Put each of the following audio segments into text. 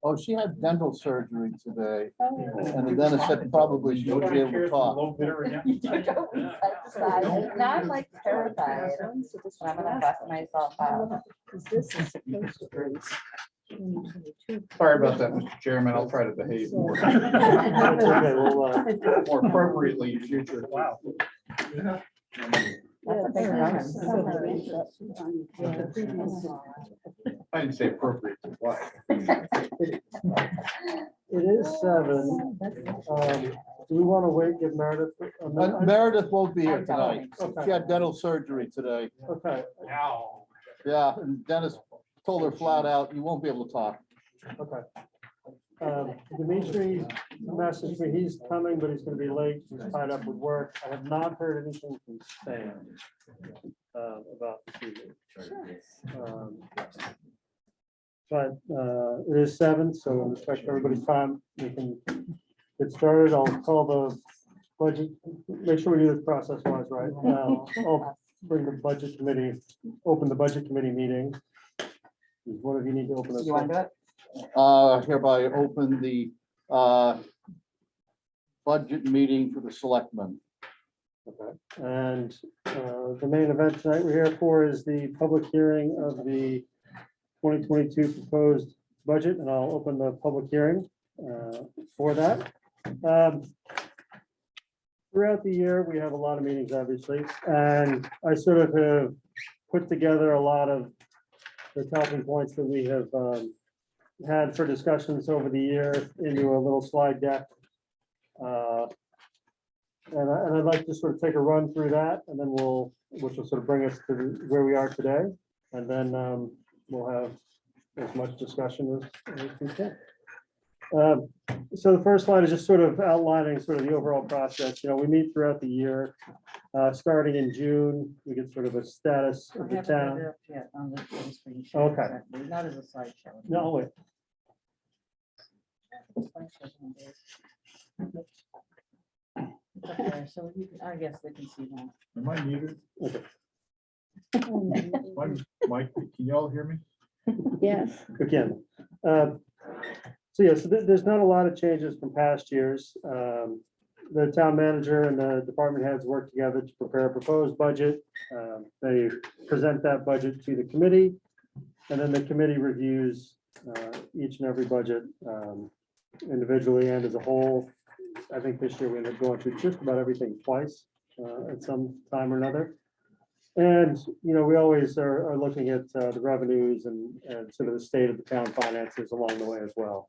Oh, she had dental surgery today, and the dentist said probably she wouldn't be able to talk. Now I'm like terrified. I'm gonna bust myself out. Sorry about that, Mr. Chairman. I'll try to behave more more appropriately in future. Wow. That's a big number. I didn't say appropriate. Why? It is 7. Do we want to wait, give Meredith? a minute? Meredith won't be here tonight. Okay. She had dental surgery today. Okay, Yeah, and Dennis told her flat out, you won't be able to talk. okay. Dimitri messaged me, he's coming, but he's gonna be late, he's tied up with work. I have not heard anything from Stan about the evening. But it is 7, so in respect to everybody's time, we can get started. I'll call the budget, make sure we do this process wise, right? I'll bring the budget committee, open the budget committee meeting. Does one of you need to open this? You want to do it? Hereby open the budget meeting for the selectmen. Okay, and the main event tonight we're here for is the public hearing of the 2022 proposed budget, and I'll open the public hearing for that. Throughout the year, we have a lot of meetings, obviously, and I sort of have put together a lot of the talking points that we have had for discussions over the year into a little slide deck. And I'd like to sort of take a run through that, and then which will sort of bring us to where we are today. And then we'll have as much discussion as we can. So the first slide is just sort of outlining sort of the overall process. You know, we meet throughout the year. Starting in June, we get sort of a status of the town. Okay. Not as a slideshow. No, wait. Okay, so I guess they can see that. Am I muted? Okay. Mike, can you all hear me? Yes. Again. So yeah, so there's not a lot of changes from past years. The town manager and the department heads work together to prepare a proposed budget. They present that budget to the committee, and then the committee reviews each and every budget individually and as a whole. I think this year we ended up going through just about everything twice at some time or another. And, you know, we always are looking at the revenues and sort of the state of the town finances along the way as well.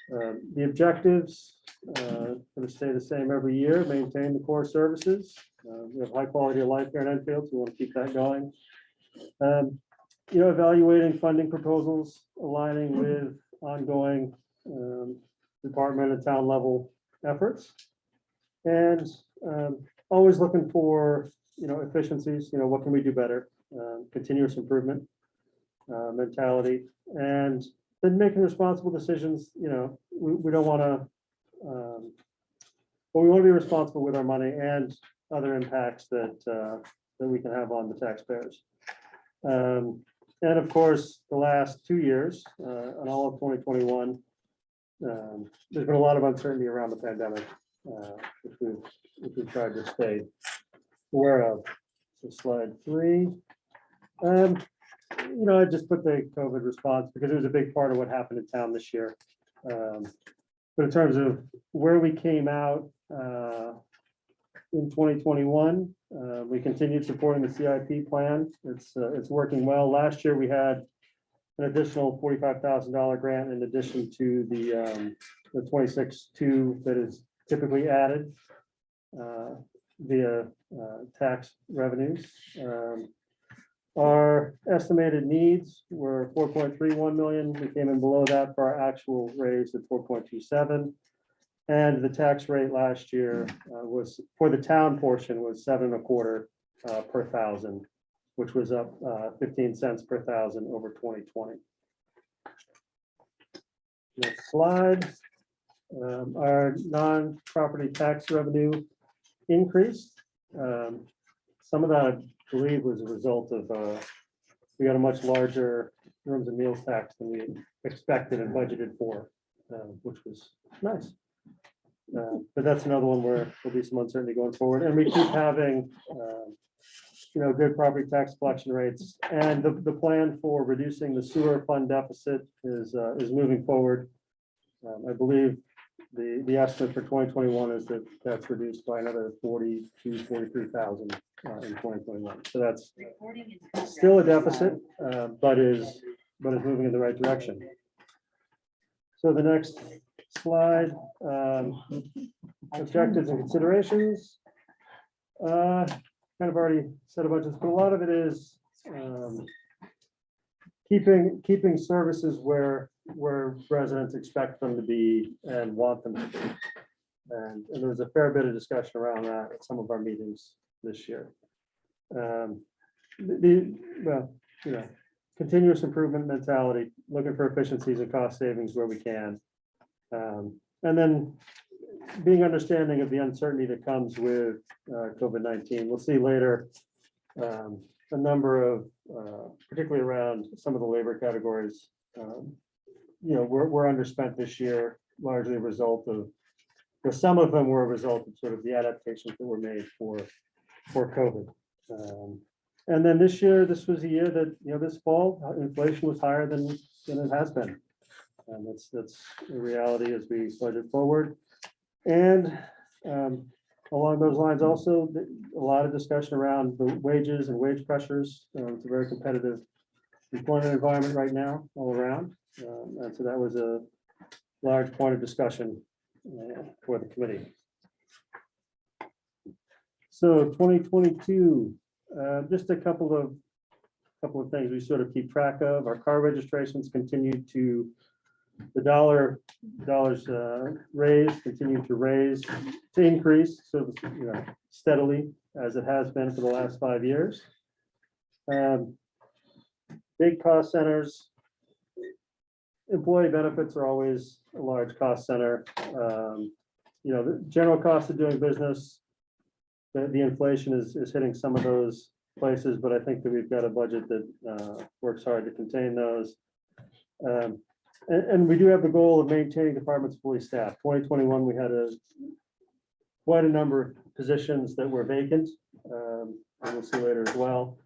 The objectives going to stay the same every year, maintain the core services. We have high quality of life here in Enfield, so we want to keep that going. You know, evaluating funding proposals, aligning with ongoing department and town level efforts, and always looking for, you know, efficiencies. You know, what can we do better? Continuous improvement mentality, and then making responsible decisions. You know, we don't want to, but we want to be responsible with our money and other impacts that that we can have on the taxpayers. And of course, the last 2 years, and all of 2021, there's been a lot of uncertainty around the pandemic, which we've tried to stay aware of. So slide 3. You know, I just put the COVID response because it was a big part of what happened in town this year. But in terms of where we came out in 2021, we continued supporting the CIP plan. It's working well. Last year we had an additional $45,000 grant in addition to the 26.2 that is typically added via tax revenues. Our estimated needs were 4.31 million. We came in below that for our actual raise at 4.27. And the tax rate last year was, for the town portion, was 7.25 per thousand, which was up 15 cents per thousand over 2020. Next slide. Our non-property tax revenue increased. Some of that, I believe, was a result of we got a much larger rooms and meals tax than we expected and budgeted for, which was nice. But that's another one where there'll be some uncertainty going forward, and we keep having, good property tax collection rates, and the plan for reducing the sewer fund deficit is moving forward. I believe the estimate for 2021 is that that's reduced by another 43,000 in 2021. So that's still a deficit, but is moving in the right direction. So the next slide, objectives and considerations. Kind of already said a bunch of this, but a lot of it is keeping services where residents expect them to be and want them to be. And there was a fair bit of discussion around that at some of our meetings this year. Continuous improvement mentality, looking for efficiencies and cost savings where we can. And then being understanding of the uncertainty that comes with COVID-19. We'll see later a number of, particularly around some of the labor categories, we're underspent this year, largely a result of, some of them were a result of sort of the adaptations that were made for COVID. And then this year, this was a year that, this fall, inflation was higher than it has been. And that's the reality as we budget forward. And along those lines, also, a lot of discussion around the wages and wage pressures. It's a very competitive employment environment right now, all around. And so that was a large point of discussion for the committee. So 2022, just a couple of things we sort of keep track of. Our car registrations continue to, the dollars raised, continue to increase, so steadily as it has been for the last 5 years. Big cost centers, employee benefits are always a large cost center. The general cost of doing business, the inflation is hitting some of those places, but I think that we've got a budget that works hard to contain those. And we do have the goal of maintaining departments fully staffed. 2021, we had quite a number of positions that were vacant, and we'll see later as well.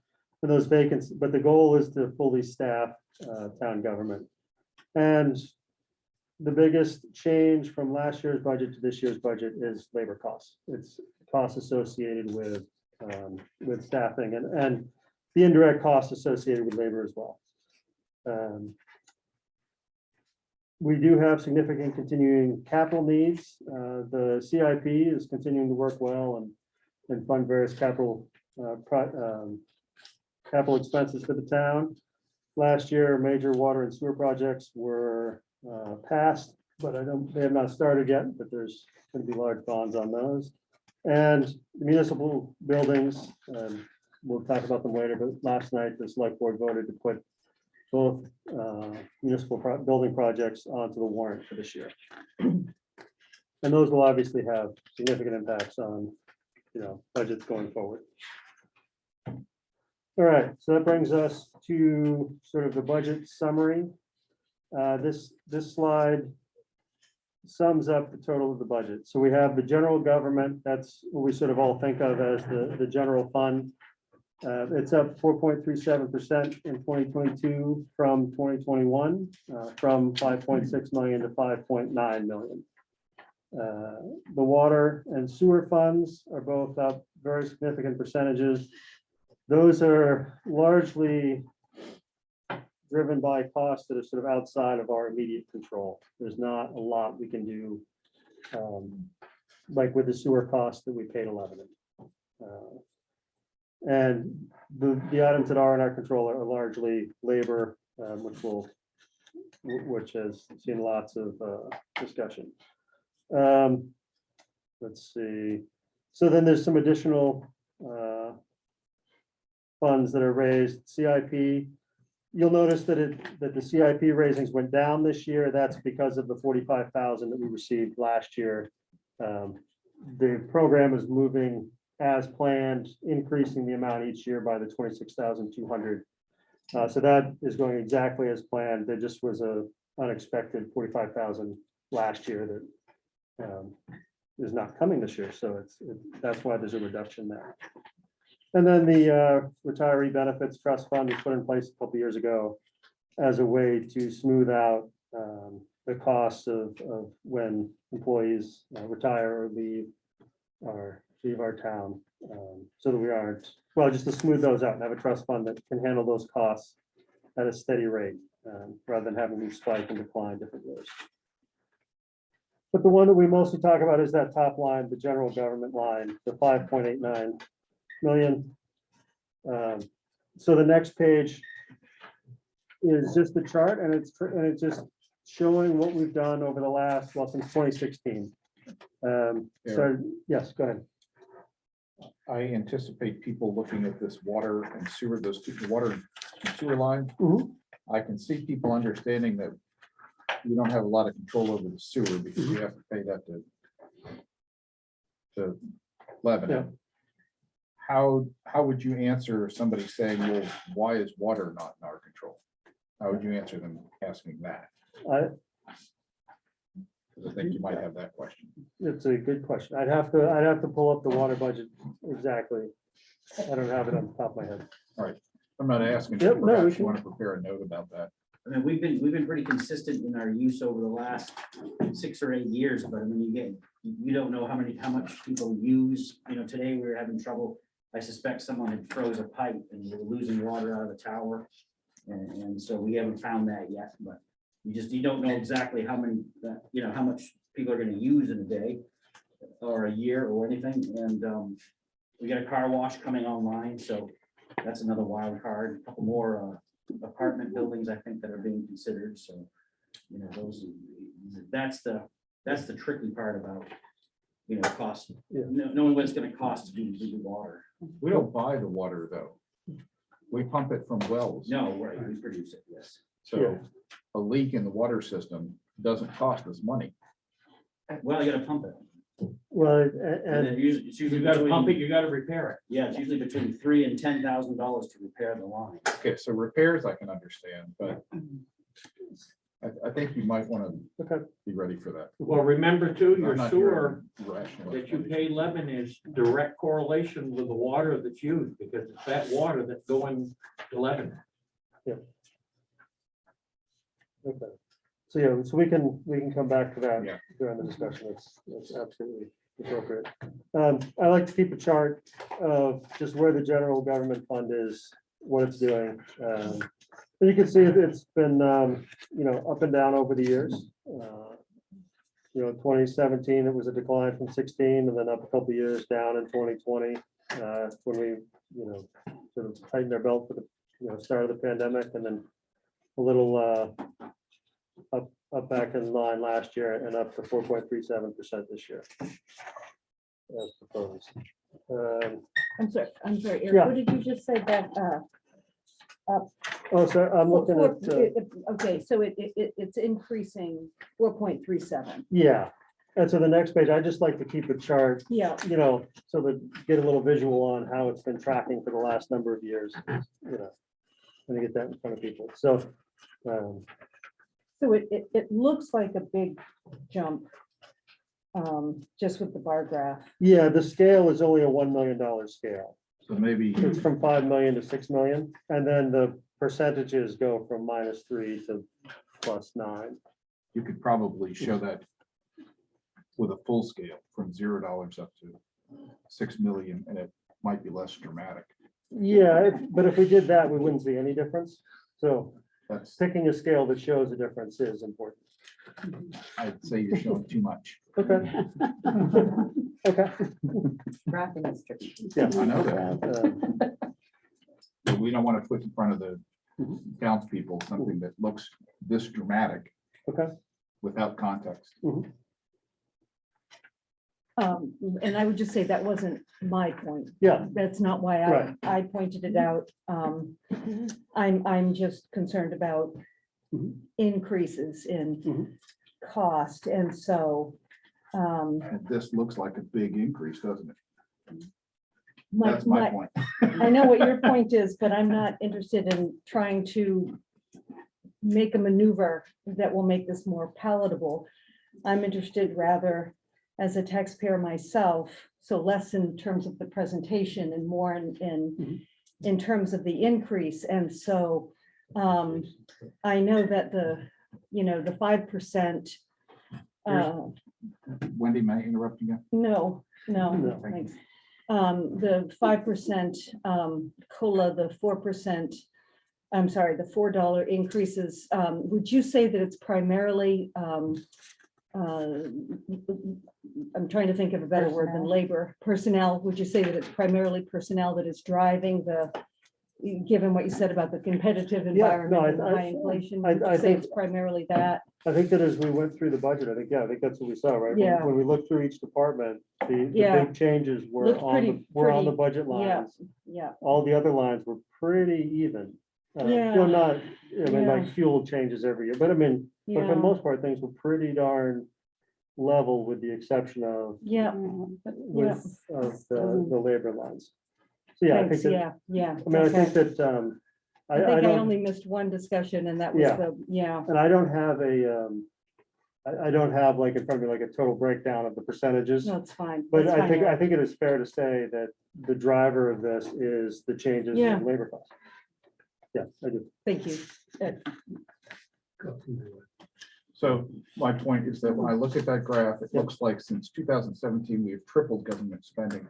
For those vacancies, but the goal is to fully staff town government. And the biggest change from last year's budget to this year's budget is labor costs. It's costs associated with staffing and the indirect costs associated with labor as well. We do have significant continuing capital needs. The CIP is continuing to work well and fund various capital expenses for the town. Last year, major water and sewer projects were passed, but they have not started yet, but there's going to be large bonds on those. And municipal buildings, we'll talk about them later, but last night the select board voted to put both municipal building projects onto the warrant for this year. And those will obviously have significant impacts on, budgets going forward. All right, so that brings us to sort of the budget summary. This slide sums up the total of the budget. So we have the general government, that's what we sort of all think of as the general fund. It's up 4.37% in 2022 from 2021, from 5.6 million to 5.9 million. The water and sewer funds are both up very significant percentages. Those are largely driven by costs that are sort of outside of our immediate control. There's not a lot we can do, like with the sewer costs that we paid 11. And the items that are in our control are largely labor, which has seen lots of discussion. Let's see. So then there's some additional funds that are raised. CIP. You'll notice that the CIP raisings went down this year. That's because of the 45,000 that we received last year. The program is moving as planned, increasing the amount each year by the 26,200 So that is going exactly as planned. There just was a unexpected 45,000 last year that is not coming this year. So that's why there's a reduction there. And then the retiree benefits trust fund was put in place a couple years ago as a way to smooth out the costs of when employees retire or leave our town, so that we aren't, well, just to smooth those out and have a trust fund that can handle those costs at a steady rate, rather than having them spike and decline different years. But the one that we mostly talk about is that top line, the general government line, the 5.89 million. So the next page is just the chart, and it's just showing what we've done over the last, well, since 2016. So yes, go ahead. I anticipate people looking at this water and sewer, those two water and sewer lines. Mhm. I can see people understanding that you don't have a lot of control over the sewer because you have to pay that to Lebanon. How would you answer somebody saying, well, why is water not in our control? How would you answer them asking that? Because I think you might have that question. It's a good question. I'd have to pull up the water budget exactly. I don't have it on the top of my head. I'm not asking, Yep, you, no, we perhaps can- you want to prepare a note about that. I mean, we've been pretty consistent in our use over the last 6 or 8 years, but I mean, you don't know how much people use. You know, today we were having trouble. I suspect someone had froze a pipe and we were losing water out of the tower. And so we haven't found that yet, but you don't know exactly how many, how much people are gonna use in a day or a year or anything. And we got a car wash coming online, so that's another wild card. A couple more apartment buildings, I think, that are being considered. So, that's the tricky part about, cost. Yeah. Knowing what it's gonna cost to do water. We don't buy the water though. We pump it from wells. No, right, we produce it, yes. So a leak in the water system doesn't cost us money. Well, you gotta pump it. Well, And and then it's usually You gotta pump it, between, you gotta repair it. yeah, it's usually between $3,000 and $10,000 to repair the line. Okay, so repairs I can understand, but I think you might want to okay, be ready for that. Well, remember too, your I'm not sewer hearing rational that you explanation. pay Lebanon is direct correlation with the water that's used, because it's that water that's going to Lebanon. okay. So yeah, so we can come back to that Yeah. during the discussion. It's absolutely appropriate. I like to keep a chart of just where the general government fund is, what it's doing. And you can see it's been, up and down over the years. 2017, it was a decline from 16 and then up a couple of years down in 2020. When we, sort of tightened our belt for the, start of the pandemic, and then a little up back in line last year and up to 4.37% this year. As proposed. I'm sorry, Yeah. Eric, what did you just say that? Oh, sorry, I'm looking at, Okay, so it's increasing 4.37. yeah. And so the next page, I just like to keep a chart, Yeah, so that get a little visual on how it's been tracking for the last number of years. And to get that in front of people. So, so it looks like a big jump, just with the bar graph. yeah, the scale is only a $1 million scale. So maybe, It's from 5 million to 6 million, and then the percentages go from -3 to +9. you could probably show that with a full scale from $0 up to 6 million, and it might be less dramatic. Yeah, but if we did that, we wouldn't see any difference. So That's, picking a scale that shows a difference is important. I'd say you're showing too much. Okay. Okay. Graphing is tricky. Yeah. I know that. But we don't want to put in front of the townspeople something that looks this dramatic Okay. without context. And I would just say that wasn't my point. Yeah. That's not why Right. I pointed it out. I'm just concerned about Mhm. increases in Mhm. cost, and so, And this looks like a big increase, doesn't it? That's my point. I know what your point is, but I'm not interested in trying to make a maneuver that will make this more palatable. I'm interested rather as a taxpayer myself, so less in terms of the presentation and more in terms of the increase. And so I know that the 5%, Wendy, may I interrupt you again? no, No. thanks. The 5% COLA, the 4%, I'm sorry, the $4 increases, would you say that it's primarily, I'm trying to think of a better word than labor, personnel? Would you say that it's primarily personnel that is driving given what you said about the competitive environment and the high inflation? Would I you say think- it's primarily that? I think that as we went through the budget, I think that's what we saw, right? Yeah. When we looked through each department, the Yeah. big changes were Looked on the pretty- budget yeah. lines. Yeah, All the other lines were pretty even. Yeah. Still not, like Yeah. fuel changes every year, but I mean, but for yeah, the most part, things were pretty darn level with the exception of yeah. the labor lines. So yeah, I Thanks, think that, yeah. I mean, I think okay. that, I think I don't, only missed one discussion and that was Yeah. yeah, and I don't have I don't have like in front of me like a total breakdown of the percentages. no, it's fine. But That's I fine, think Eric. it is fair to say that the driver of this is the changes Yeah. in labor costs. Yeah, I do. Thank you. So my point is that when I look at that graph, it looks like since 2017, we've tripled government spending.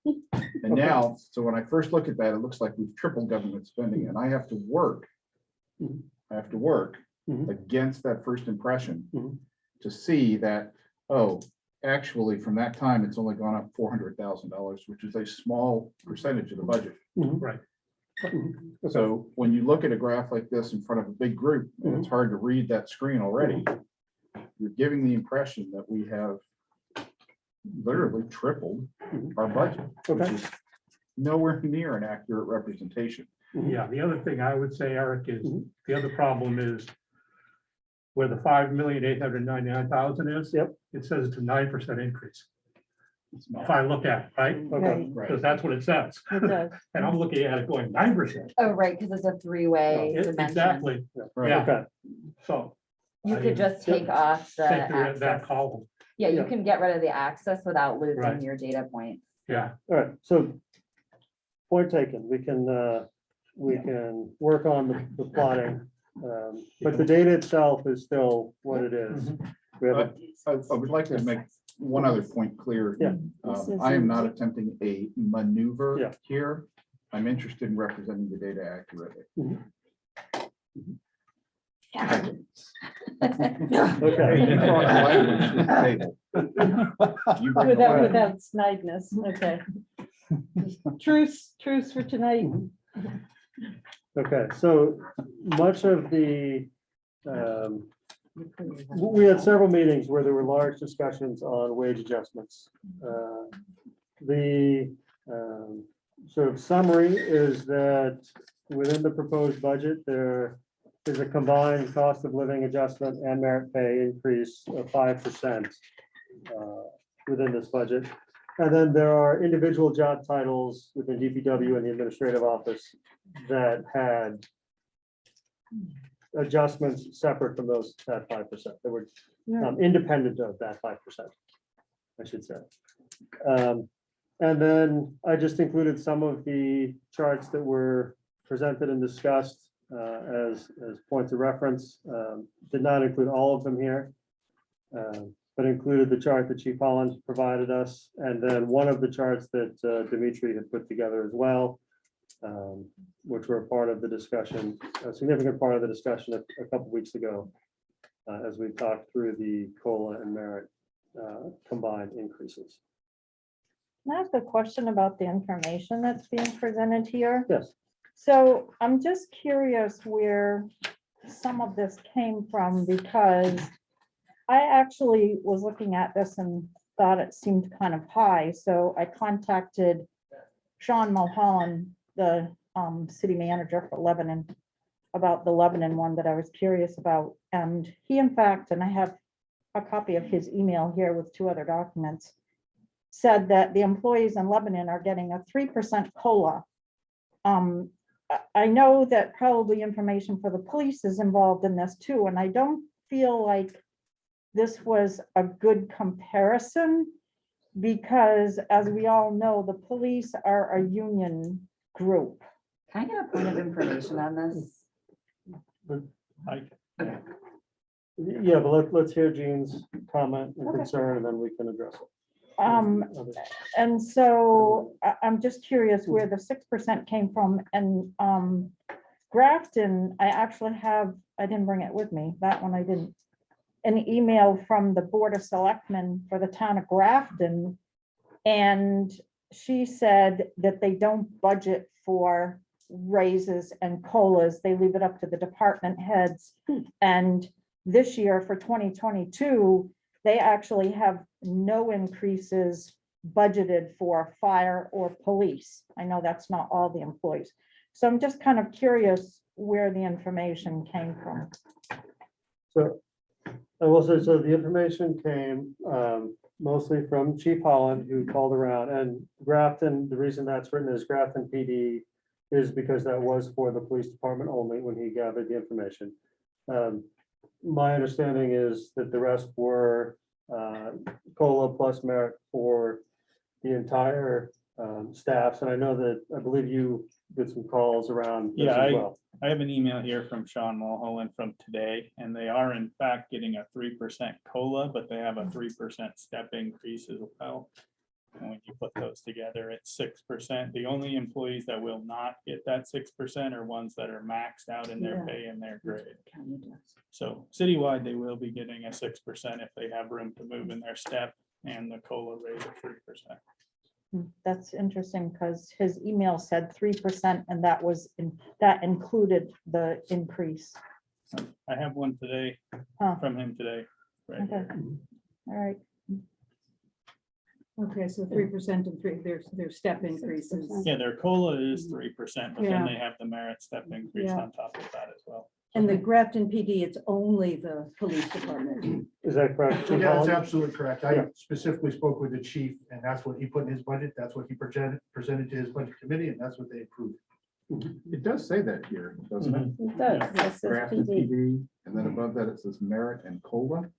And now, so when I first look at that, it looks like we've tripled government spending and I have to work. I have to work Mhm. against that first impression Mhm. to see that, oh, actually, from that time, it's only gone up $400,000, which is a small percentage of the budget. Right. Okay. So when you look at a graph like this in front of a big group, and it's hard to read that screen already, you're giving the impression that we have literally tripled our budget, which Okay. is nowhere near an accurate representation. Yeah, the other thing I would say, Eric, is Mhm. the other problem is where the 5,899,000 is. Yep. It says it's a 9% increase. It's not. If I look at, it, right? Okay. Right. Because that's what it says. It does. And I'm looking at it going 9%. Oh, right, because it's a three-way dimension. Exactly. Right. Yeah. Okay. So You I could just take off the take that access. column. Yeah, you Yeah. can get rid of the access without losing Right. your data points. Yeah. All right, so point taken, we can work on the plotting. But the data itself is still what it is. We have a- I would like to make one other point clear. Yeah. I am not attempting a maneuver Yeah. here. I'm interested in representing the data accurately. Okay. You brought the language to the table. You bring the Without, language. without snideness, okay. Truce for tonight. Okay, so much of we had several meetings where there were large discussions on wage adjustments. The sort of summary is that within the proposed budget, there is a combined cost of living adjustment and merit pay increase of 5% within this budget. And then there are individual job titles within DPW and the administrative office that had adjustments separate from that 5%. That were independent of that 5%, I should say. And then I just included some of the charts that were presented and discussed as points of reference. Did not include all of them here, but included the chart that Chief Holland provided us, and then one of the charts that Dimitri had put together as well, which were a part of the discussion, a significant part of the discussion a couple weeks ago, as we talked through the COLA and merit combined increases. Can I ask a question about the information that's being presented here? Yes. So I'm just curious where some of this came from, because I actually was looking at this and thought it seemed kind of high. So I contacted Sean Mulholland, the city manager for Lebanon, about the Lebanon one that I was curious about. And he, in fact, and I have a copy of his email here with 2 other documents, said that the employees in Lebanon are getting a 3% COLA. I know that probably information for the police is involved in this too, and I don't feel like this was a good comparison because as we all know, the police are a union group. Can I get a point of information on this? Okay. Yeah, but let's hear Jean's comment and Okay. concern, and then we can address it. And so I'm just curious where the 6% came from and Grafton, I actually have, I didn't bring it with me, that one I didn't. An email from the Board of Selectmen for the town of Grafton. And she said that they don't budget for raises and COLAs, they leave it up to the department heads. And this year for 2022, they actually have no increases budgeted for fire or police. I know that's not all the employees. So I'm just kind of curious where the information came from. So I will say, so the information came mostly from Chief Holland, who called around, and Grafton, the reason that's written as Grafton PD is because that was for the police department only when he gathered the information. My understanding is that the rest were COLA plus merit for the entire staffs, and I know that, I believe you did some calls around this Yeah, as well. I have an email here from Sean Mulholland from today, and they are in fact getting a 3% COLA, but they have a 3% step increase as well. And when you put those together, it's 6%. The only employees that will not get that 6% are ones that are maxed out in their pay and their grade. So citywide, they will be getting a 6% if they have room to move in their step and the COLA rate of 3%. That's interesting because his email said 3% and that was, that included the increase. I have one today Huh. from him today. Right Okay, here. all right. Okay, so 3% and their step increases. Yeah, their COLA is 3%, but then Yeah. they have the merit step increase Yeah. on top of that as well. And the Grafton PD, it's only the police department. Is that correct? Chief Yeah, that's Holland? absolutely correct. Yeah. I specifically spoke with the chief and that's what he put in his budget. That's what he presented to his budget committee and that's what they approved. It does say that here, doesn't it? It does. It says Grafton PD. PD, and then above that it says merit and COLA.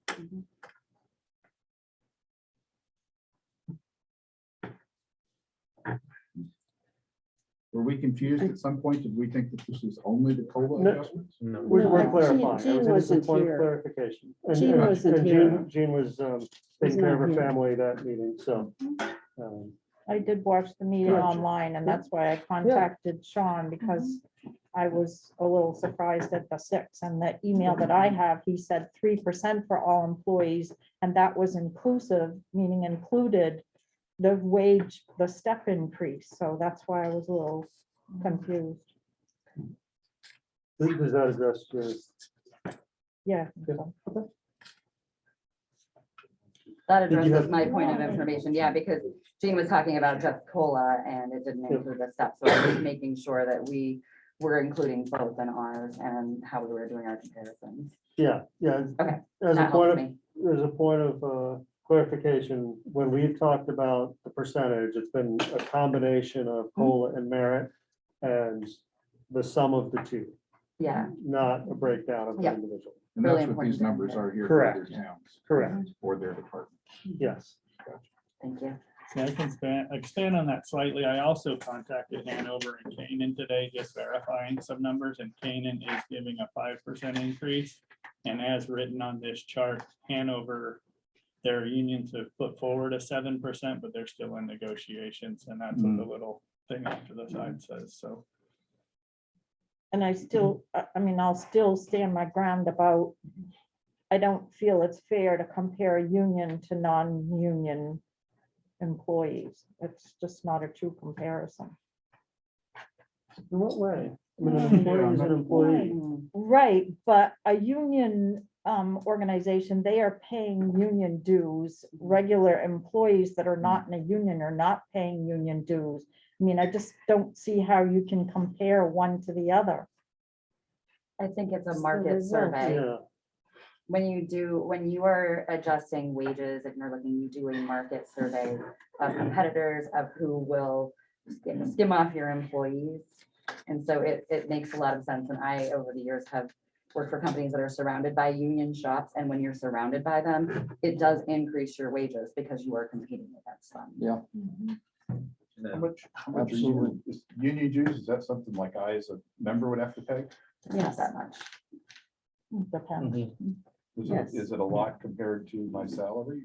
Were we confused at some point? Did we think that this was only the COLA No. adjustments? We're clarifying. Jean I was in wasn't point of here. clarification. And- Jean and- wasn't and here. Jean was taking care of her not here. family that meeting, so. I did watch the meeting Gotcha. online and that's why I contacted Sean because I was a little surprised at the 6 and the email that I have, he said 3% for all employees. And that was inclusive, meaning included the wage, the step increase. So that's why I was a little confused. Does that address your? Yeah. That Did you addresses have- my point of information, yeah, because Jean was talking about just COLA and it didn't include the steps, so I was making sure that we were including both in ours and how we were doing our comparisons. Yeah, yeah. Okay, As a that point helps of, me. as a point of clarification, when we've talked about the percentage, it's been a combination of COLA and merit and the sum of the two, Yeah, not a breakdown of the Yeah. individual. And Really that's what important these to numbers remember. are here for their Correct. towns. Correct. Or their department. Yes. thank you. So I can expand on that slightly. I also contacted Hanover and Canaan today, just verifying some numbers, and Canaan is giving a 5% increase. And as written on this chart, Hanover, their unions have put forward a 7%, but they're still in negotiations, and that's what the little thing off to the side says, so. And I still, I mean, I'll still stand my ground about, I don't feel it's fair to compare union to non-union employees. It's just not a true comparison. In what way? I mean, an employee is an employee. Right, but a union organization, they are paying union dues. Regular employees that are not in a union are not paying union dues. I mean, I just don't see how you can compare one to the other. I think it's a the market result. survey. Yeah. when you are adjusting wages, if you're looking, you do a market survey of competitors of who will skim off your employees. And so it makes a lot of sense. And I, over the years, have worked for companies that are surrounded by union shops. And when you're surrounded by them, it does increase your wages because you are competing against them. Yeah. How much are you, is union dues, is that something like I as a member would have to pay? Not that much. Depends. Yes. Is it a lot compared to my salary?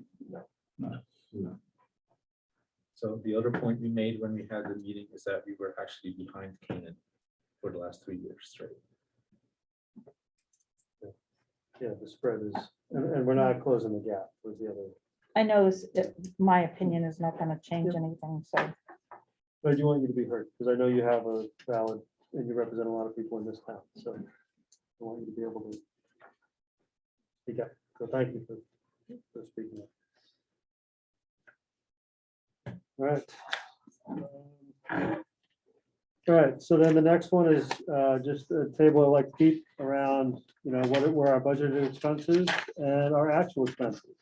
So the other point we made when we had the meeting is that we were actually behind Canaan for the last 3 years straight. Yeah, the spread is, and we're not closing the gap was the other. I know my opinion is not gonna change anything, so. But I do want you to be heard, because I know you have a valid, and you represent a lot of people in this town, so I want you to be able to speak up. So thank you for speaking up. All right. All right, so then the next one is just a table I like to keep around, you know, what were our budgeted expenses and our actual expenses.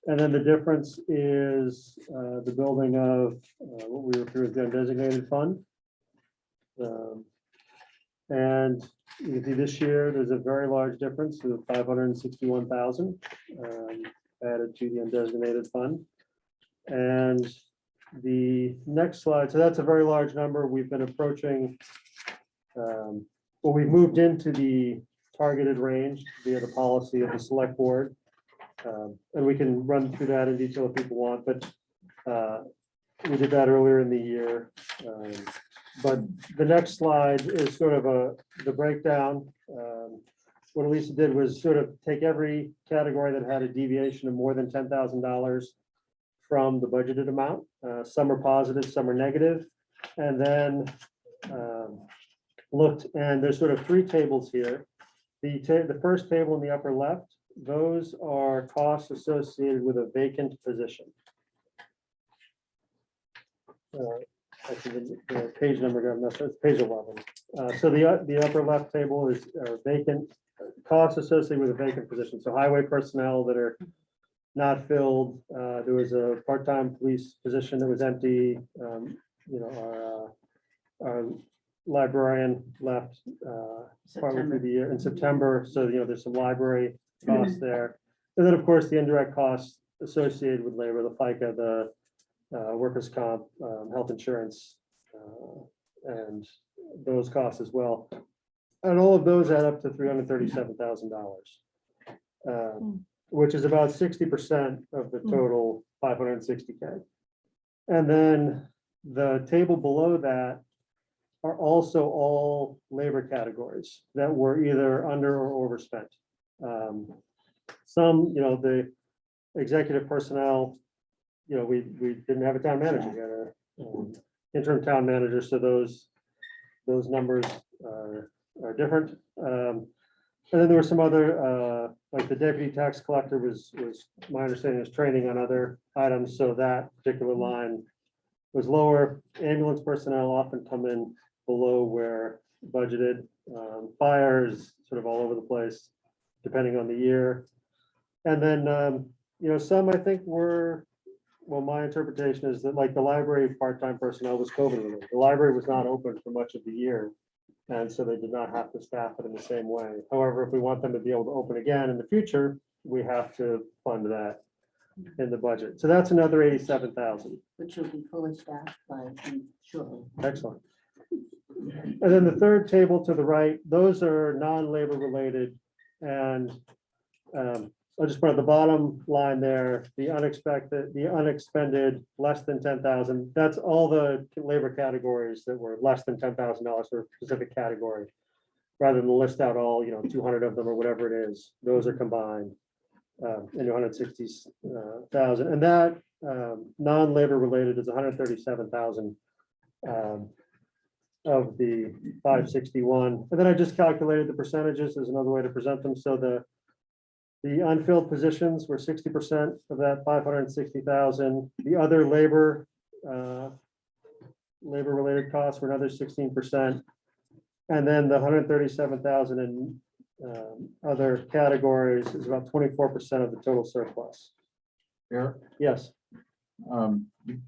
And then the difference is the building of what we refer to as the undesignated fund. And you can see this year, there's a very large difference of 561,000 added to the undesignated fund. And the next slide, so that's a very large number. We've been approaching, well, we've moved into the targeted range via the policy of the select board. And we can run through that in detail if people want, but we did that earlier in the year. But the next slide is sort of the breakdown. What Elisa did was sort of take every category that had a deviation of more than $10,000 from the budgeted amount. Some are positive, some are negative, and then looked, and there's sort of three tables here. The first table in the upper left, those are costs associated with a vacant position. Actually, the page number got messed up. It's page 11. So the upper left table is vacant costs associated with a vacant position. So highway personnel that are not filled. There was a part-time police position that was empty. You know, our librarian left partway through the year in September. So, you know, there's some library costs there. And then, of course, the indirect costs associated with labor, the FICA, the workers' comp, health insurance, and those costs as well. And all of those add up to $337,000, which is about 60% of the total 560K. And then the table below that are also all labor categories that were either under or overspent. Some, you know, the executive personnel, you know, we didn't have a town manager, we had a interim town manager, so those numbers are different. And then there were some other, like the deputy tax collector was my understanding is training on other items, so that particular line was lower. Ambulance personnel often come in below where budgeted. Fire is sort of all over the place, depending on the year. And then, you know, some I think were, well, my interpretation is that like the library part-time personnel was COVID related. The library was not open for much of the year. And so they did not have to staff it in the same way. However, if we want them to be able to open again in the future, we have to fund that in the budget. So that's another 87,000. Which will be fully staffed by, shortly. Excellent. And then the third table to the right, those are non-labor related. And I'll just put at the bottom line there, the unexpended less than 10,000. That's all the labor categories that were less than $10,000 for a specific category. Rather than list out all, you know, 200 of them or whatever it is, those are combined into 160,000. And that non-labor related is 137,000 of the 561. And then I just calculated the percentages. There's another way to present them. So the unfilled positions were 60% of that 560,000. The other labor related costs were another 16%. And then the 137,000 other categories is about 24% of the total surplus. Eric, Yes,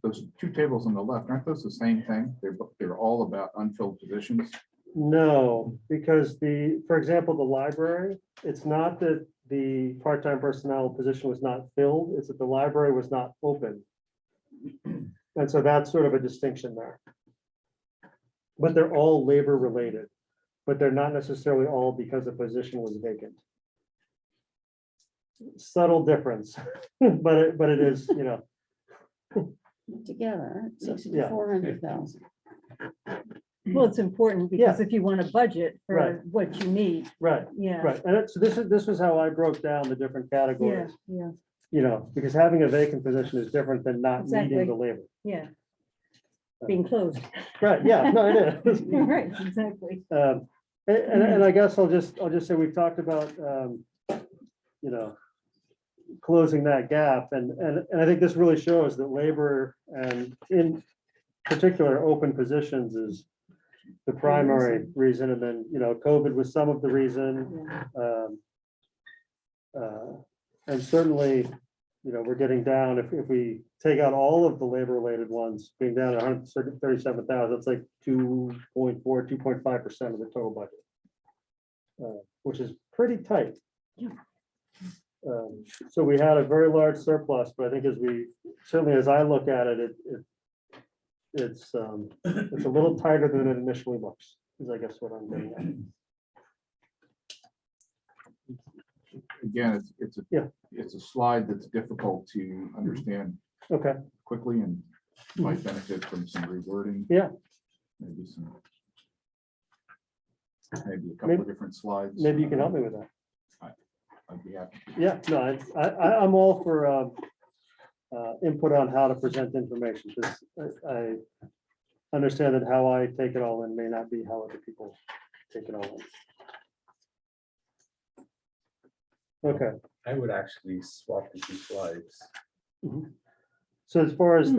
those two tables on the left, aren't those the same thing? They're all about unfilled positions. no, because for example, the library, it's not that the part-time personnel position was not filled, it's that the library was not open. And so that's sort of a distinction there. But they're all labor related, but they're not necessarily all because the position was vacant. Subtle difference, but it is, Together, Yeah. 400,000. Well, it's important because if you want to budget Right. for what you need, right, yeah. right. And so this was how I broke down the different Yeah, categories, yeah, because having a vacant position is different than not needing Exactly. the labor. yeah. Being closed. Right, yeah, no, it is. Right, exactly. And I guess I'll just say, we've talked about, closing that gap, and I think this really shows that labor, and in particular, open positions is the primary reason, and then, COVID was some of the reason. And certainly, we're getting down, if we take out all of the labor-related ones, being down 137,000, that's like 2.5% of the total budget. Which is pretty tight. So we had a very large surplus, but I think certainly as I look at it, it's a little tighter than it initially looks, is I guess what I'm getting at. Again, Yeah. it's a slide that's difficult to understand Okay, quickly and might benefit from some rewording. Yeah. Maybe a couple of different slides. maybe you can help me with that. I'd be happy. Yeah, no, I'm all for input on how to present information, because I understand that how I take it all in may not be how other people take it all in. Okay, I would actually swap the two slides. so as far as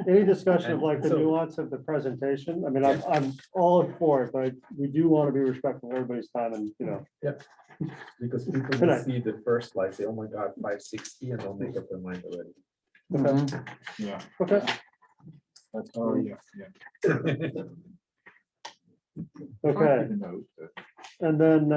any discussion of like the So- nuance of the presentation, I mean, I'm all for it, but we do want to be respectful of everybody's time and, Because people Good will night. see the first slide, say, oh my God, 560, and they'll make up their mind already. Yeah. Okay, Oh, yeah. okay. Make a note that- And then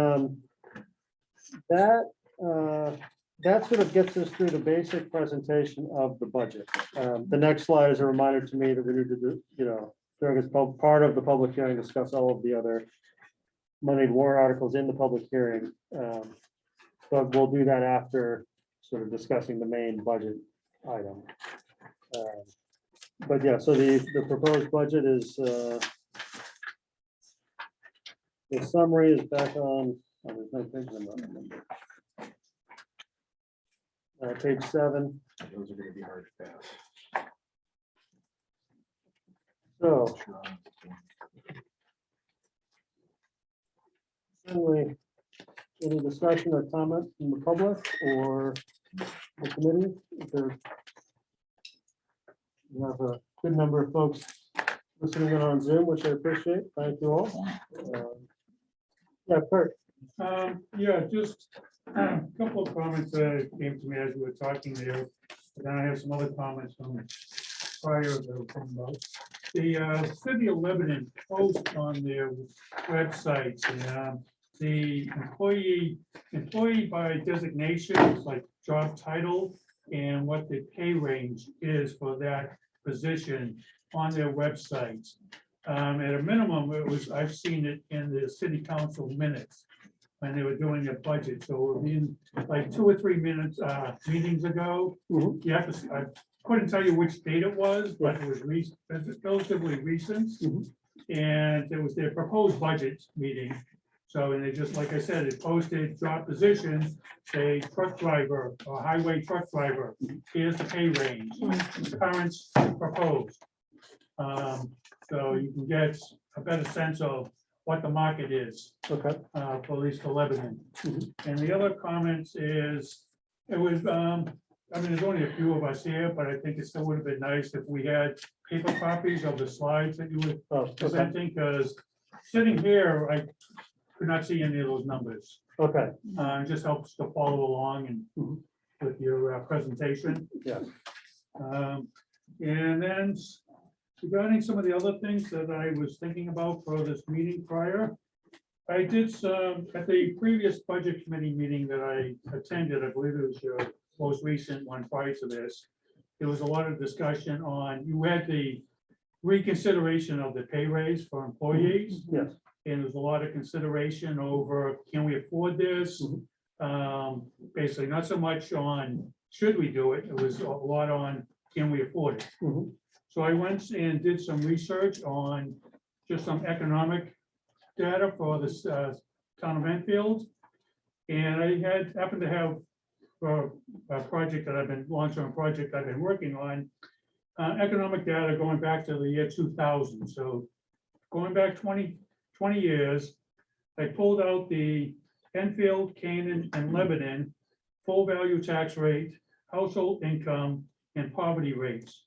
that sort of gets us through the basic presentation of the budget. The next slide is a reminder to me that we need to do, during this part of the public hearing, discuss all of the other moneyed warrant articles in the public hearing. But we'll do that after sort of discussing the main budget item. But yeah, so the proposed budget is the summary is back on, there's no page number. Page 7. Those are gonna be hard to pass. So certainly, any discussion or comment from the public or the committee? If there- We have a good number of folks listening in on Zoom, which I appreciate. Thank you all. Yeah, Kurt. Yeah, just a couple of comments that came to me as we were talking there. And then I have some other comments from prior from the City of Lebanon post on their website. The employee by designation is like job title and what the pay range is for that position on their website. At a minimum, I've seen it in the city council minutes when they were doing their budget. So in like 2 or 3 minutes, meetings ago, you have to, I couldn't tell you which date it was, but it was relatively recent. And it was their proposed budget meeting. So, and they just, like I said, it posted job position, say truck driver or highway truck driver. Here's the pay range, current proposed. So you can get a better sense of what the market is. Okay. For at least for Lebanon. And the other comments is, it was, I mean, there's only a few of us here, but I think it still would have been nice if we had paper copies of the slides that you were presenting, because sitting here, could not see any of those numbers. Okay, It just helps to follow along and Mhm. with your presentation. yeah. And then regarding some of the other things that I was thinking about for this meeting prior, I did some, at the previous budget committee meeting that I attended, I believe it was your most recent one prior to this. There was a lot of discussion on, you had the reconsideration of the pay raise for employees. Yes. And there's a lot of consideration over, can we afford this? Basically, not so much on, should we do it? It was a lot on, can we afford it? Mhm. So I went and did some research on just some economic data for this town of Enfield. And I happened to have for a project that I've been, long-term project I've been working on, economic data going back to the year 2000. So going back 20 years, I pulled out the Enfield, Canaan, and Lebanon full value tax rate, household income, and poverty rates.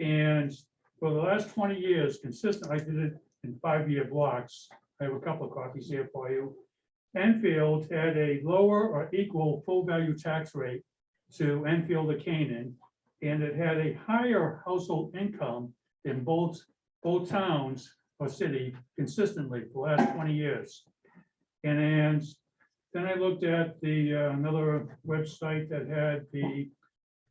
And for the last 20 years, consistent, I did it in 5-year blocks. I have a couple of copies here for you. Enfield had a lower or equal full value tax rate to Enfield or Canaan, and it had a higher household income in both towns or city consistently for the last 20 years. And then I looked at the another website that had the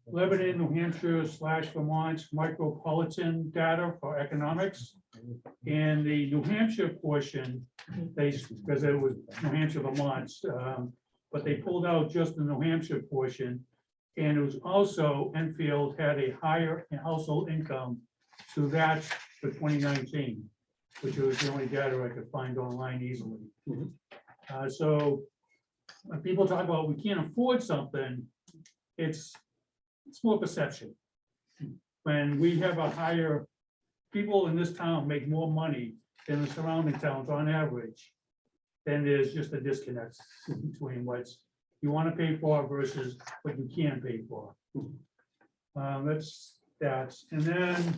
Lebanon, New Hampshire / Vermont micropolitan data for economics. And the New Hampshire portion, because it was New Hampshire, Vermont, but they pulled out just the New Hampshire portion. And it was also Enfield had a higher household income to that for 2019, which was the only data I could find online easily. So when people talk about we can't afford something, it's more perception. When we have a higher, people in this town make more money than the surrounding towns on average, then there's just a disconnect between what's you want to pay for versus what you can pay for. That's that. And then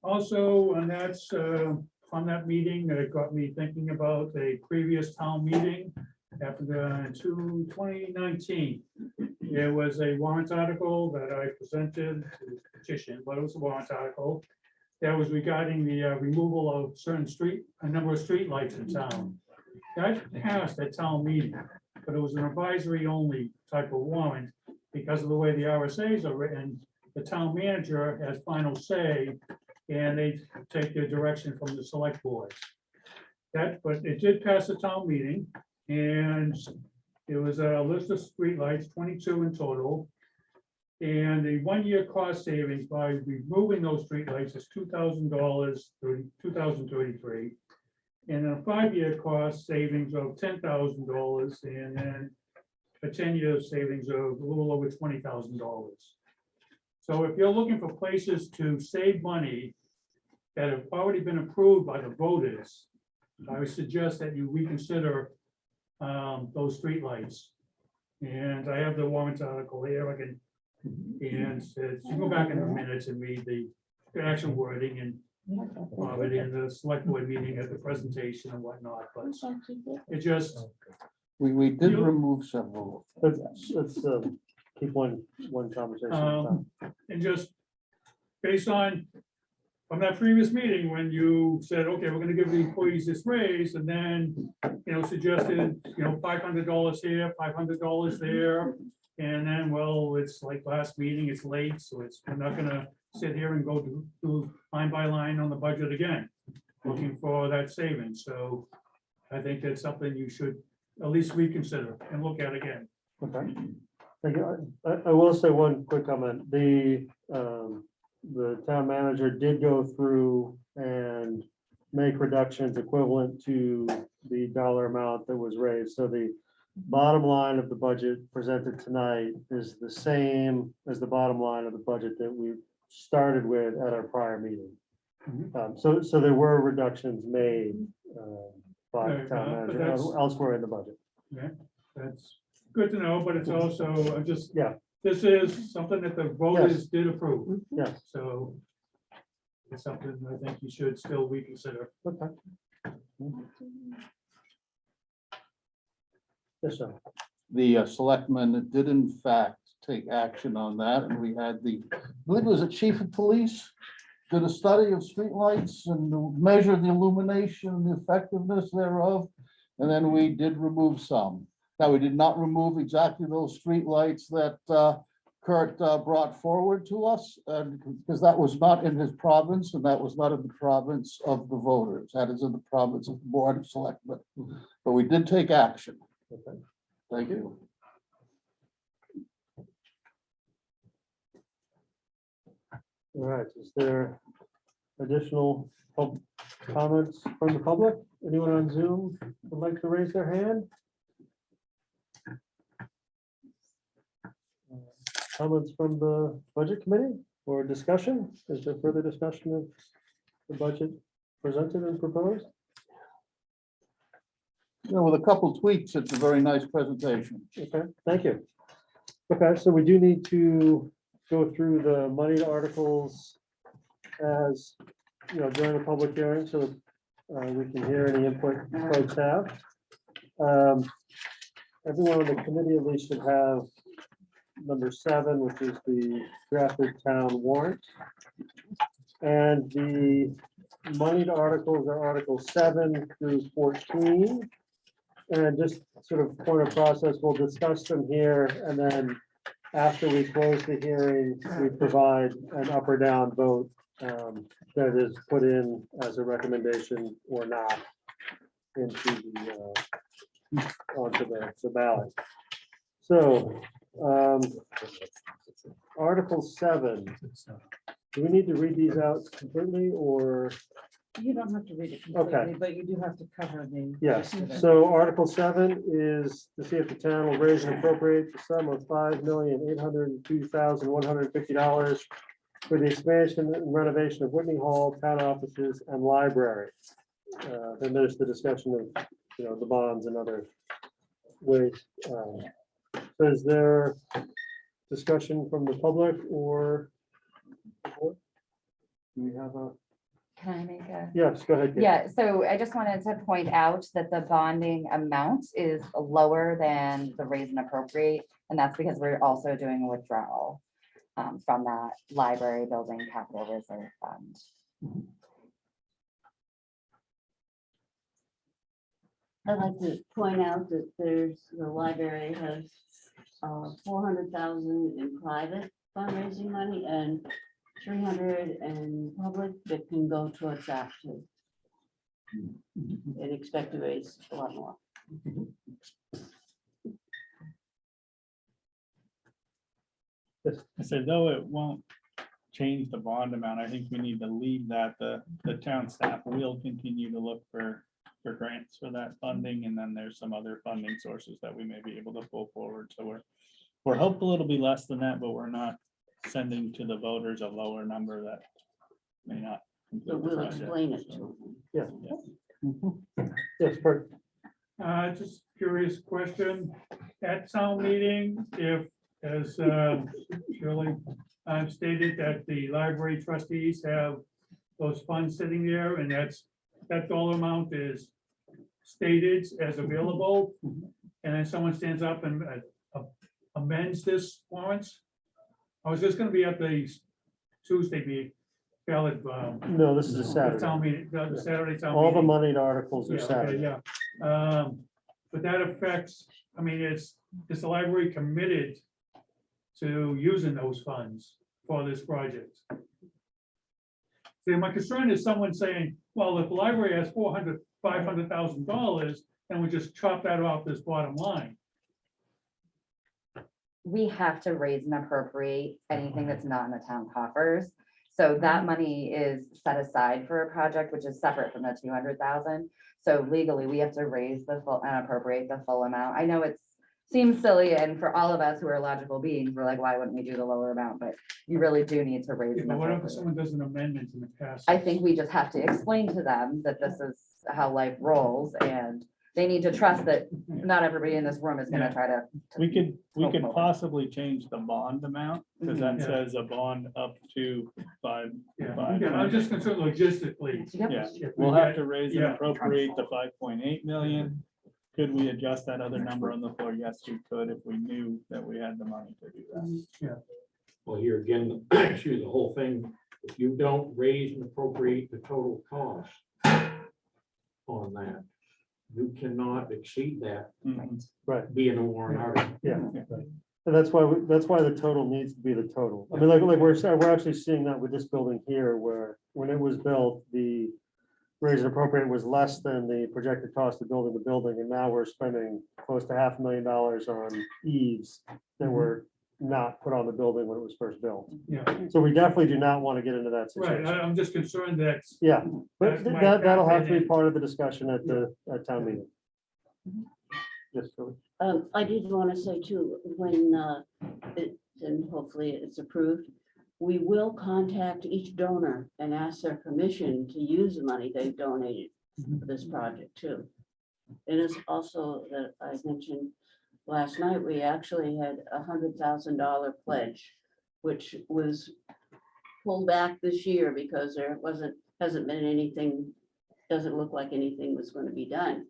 also, and that's on that meeting that it got me thinking about a previous town meeting after the 2019. There was a warrant article that I presented to petition, but it was a warrant article that was regarding the removal of a number of street lights in town. That passed at town meeting, but it was an advisory only type of warrant because of the way the RSAs are written. The town manager has final say, and they take their direction from the select board. But it did pass the town meeting, and there was a list of streetlights, 22 in total. And the 1-year cost savings by removing those streetlights is $2,000 through 2033. And then a 5-year cost savings of $10,000, and then a 10-year savings of a little over $20,000. So if you're looking for places to save money that have already been approved by the voters, I would suggest that you reconsider those streetlights. And I have the warrant article here. I can, and you can go back in the minutes and read the actual wording and in the select board meeting at the presentation and whatnot, but it just, We did You- remove several. Let's keep one conversation at a time. and just based on from that previous meeting, when you said, okay, we're gonna give the employees this raise, and then, suggested, $500 here, $500 there. And then, well, it's like last meeting, it's late, so we're not gonna sit here and go do line by line on the budget again, looking for that savings. So I think that's something you should at least reconsider and look at again. Okay. Thank you. I will say one quick comment. The town manager did go through and make reductions equivalent to the dollar amount that was raised. So the bottom line of the budget presented tonight is the same as the bottom line of the budget that we started with at our prior meeting. So there were reductions made by the town But manager that's- elsewhere in the budget. Yeah, that's good to know, but it's also just, Yeah. this is something that the voters did approve. Yes. So it's something I think you should still reconsider. Okay. Yes, sir. The selectmen did in fact take action on that, and we had I believe it was a chief of police, did a study of streetlights and measured the illumination and the effectiveness thereof. And then we did remove some. Now, we did not remove exactly those streetlights that Kurt brought forward to us, because that was not in his province, and that was not in the province of the voters. That is in the province of the Board of Selectmen. But we did take action. Okay. Thank you. All right, is there additional comments from the public? Anyone on Zoom would like to raise their hand? Comments from the budget committee or discussion? Is there further discussion of the budget presented and proposed? With a couple tweaks, it's a very nice presentation. Okay, thank you. Okay, so we do need to go through the moneyed articles as, during the public hearing, so we can hear any input folks have. Everyone on the committee at least should have number 7, which is the drafted town warrant. And the moneyed articles are Articles 7 through 14. And just sort of point of process, we'll discuss them here, and then after we close the hearing, we provide an up or down vote that is put in as a recommendation or not into onto the ballot. So Article 7, do we need to read these out completely, or? You don't have to read it Okay. completely, but you do have to cover the. Yes, so Article 7 is to see if the town will raise and appropriate the sum of $5,802,150 for the expansion and renovation of Whitney Hall, town offices, and library. Then there's the discussion of, the bonds and other ways. So is there discussion from the public, or do we have a? Can I make a? Yes, go ahead. Kate. Yeah, so I just wanted to point out that the bonding amount is lower than the raise and appropriate, and that's because we're also doing a withdrawal from that library building capital reserve fund. I'd like to point out that the library has 400,000 in private fundraising money and 300 in public that can go towards that too. And expect to raise a lot more. I said, though it won't change the bond amount, I think we need to leave that, the town staff will continue to look for grants for that funding, and then there's some other funding sources that we may be able to pull forward, so we're hopeful it'll be less than that, but we're not sending to the voters a lower number that may not. complete But the we'll project, explain it so, to them. Yeah. yeah. Yes, Bert. Just curious question, at town meeting, if, as Shirley stated, that the library trustees have those funds sitting there, and that dollar amount is stated as available, and then someone stands up and amends this warrant. I was just gonna be at the Tuesday meeting, valid, No, this is a the Saturday. town meeting, the Saturday town All the meeting. moneyed articles are Yeah, okay, Saturday. yeah. But that affects, is the library committed to using those funds for this project? See, my concern is someone saying, well, if the library has $500,000, then we just chop that off this bottom line. We have to raise and appropriate anything that's not in the town coffers. So that money is set aside for a project, which is separate from the 200,000. So legally, we have to raise the full and appropriate the full amount. I know it seems silly, and for all of us who are logical beings, we're like, why wouldn't we do the lower amount? But you really do need to raise. Yeah, and but what if appropriate. someone does an amendment in the past? I think we just have to explain to them that this is how life rolls, and they need to trust that not everybody in this room is gonna try to. We could possibly change the bond amount, because that Mhm. says a bond up to five. Yeah, five okay, I'm just concerned logistically. Yep. Yeah, If we we'll have get- to raise and yeah. appropriate the 5.8 million. Could we adjust that other number on the floor? Yes, we could if we knew that we had the money to do that. Well, here again, actually, the whole thing, if you don't raise and appropriate the total cost on that, you cannot exceed that Mhm. Right, being a warrant article. yeah. And that's why, that's why the total needs to be the total. I mean, like we're actually seeing that with this building here, where when it was built, the raise and appropriate was less than the projected cost of building the building, and now we're spending close to $500,000 on eaves that were not put on the building when it was first built. Yeah, So we definitely do not want to get into that right. situation. I'm just concerned that Yeah, but That's my that'll have to be opinion. part of the discussion at the at town meeting. Yes, Philly. I did want to say too, when, and hopefully it's approved, we will contact each donor and ask their permission to use the money they've donated for this project too. And it's also that I mentioned last night, we actually had $100,000 pledge, which was pulled back this year because there hasn't been anything, doesn't look like anything was going to be done.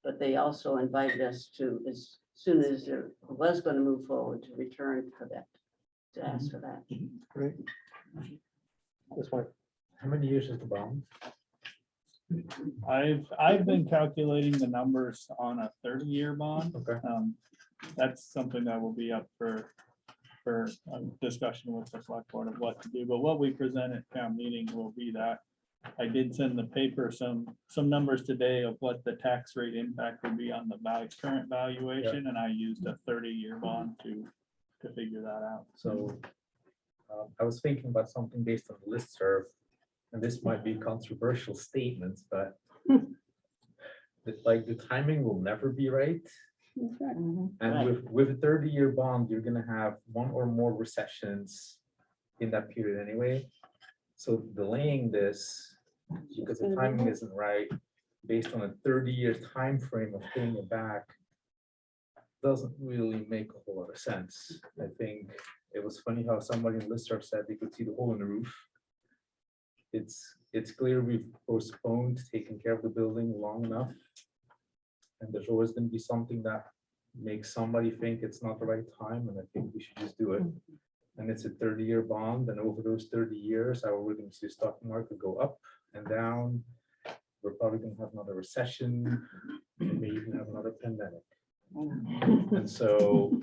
But they also invited us to, as soon as there was going to move forward, to return for that, to ask for that. Great. That's fine. How many years is the bond? I've been calculating the numbers on a 30-year bond. Okay. That's something that will be up for a discussion with the select board of what to do, but what we present at town meeting will be that. I did send the paper some numbers today of what the tax rate impact would be on the current valuation, and I used a 30-year bond to figure that out. So I was thinking about something based on the listserv, and this might be controversial statements, but like the timing will never be right. Right. And with a 30-year bond, you're gonna have one or more recessions in that period anyway. So delaying this, because the timing isn't right, based on a 30-year time frame of paying it back, doesn't really make a whole lot of sense. I think it was funny how somebody in listserv said they could see the hole in the roof. It's clear we've postponed taking care of the building long enough. And there's always going to be something that makes somebody think it's not the right time, and I think we should just do it. And it's a 30-year bond, and over those 30 years, we're going to see the stock market go up and down. We're probably going to have another recession, maybe even have another pandemic. And so,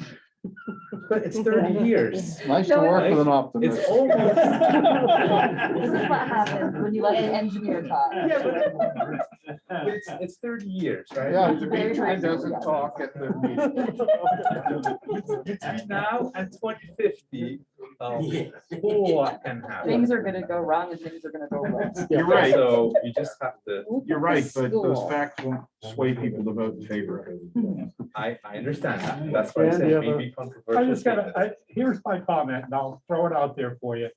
but it's 30 years. Nice to work with an optimist. It's almost. This is what happens when you let an engineer talk. Yeah, but it's 30 years, right? Yeah. Very true. Doesn't talk at the meeting. Between now and 2050, what can happen? Things are gonna go wrong and things are gonna go right. You're right. So you just have to, You're right, but those facts won't sway people to vote in favor of it. I understand that. That's why I And said you have a- maybe controversial. I just gotta, statements. here's my comment, and I'll throw it out there for you.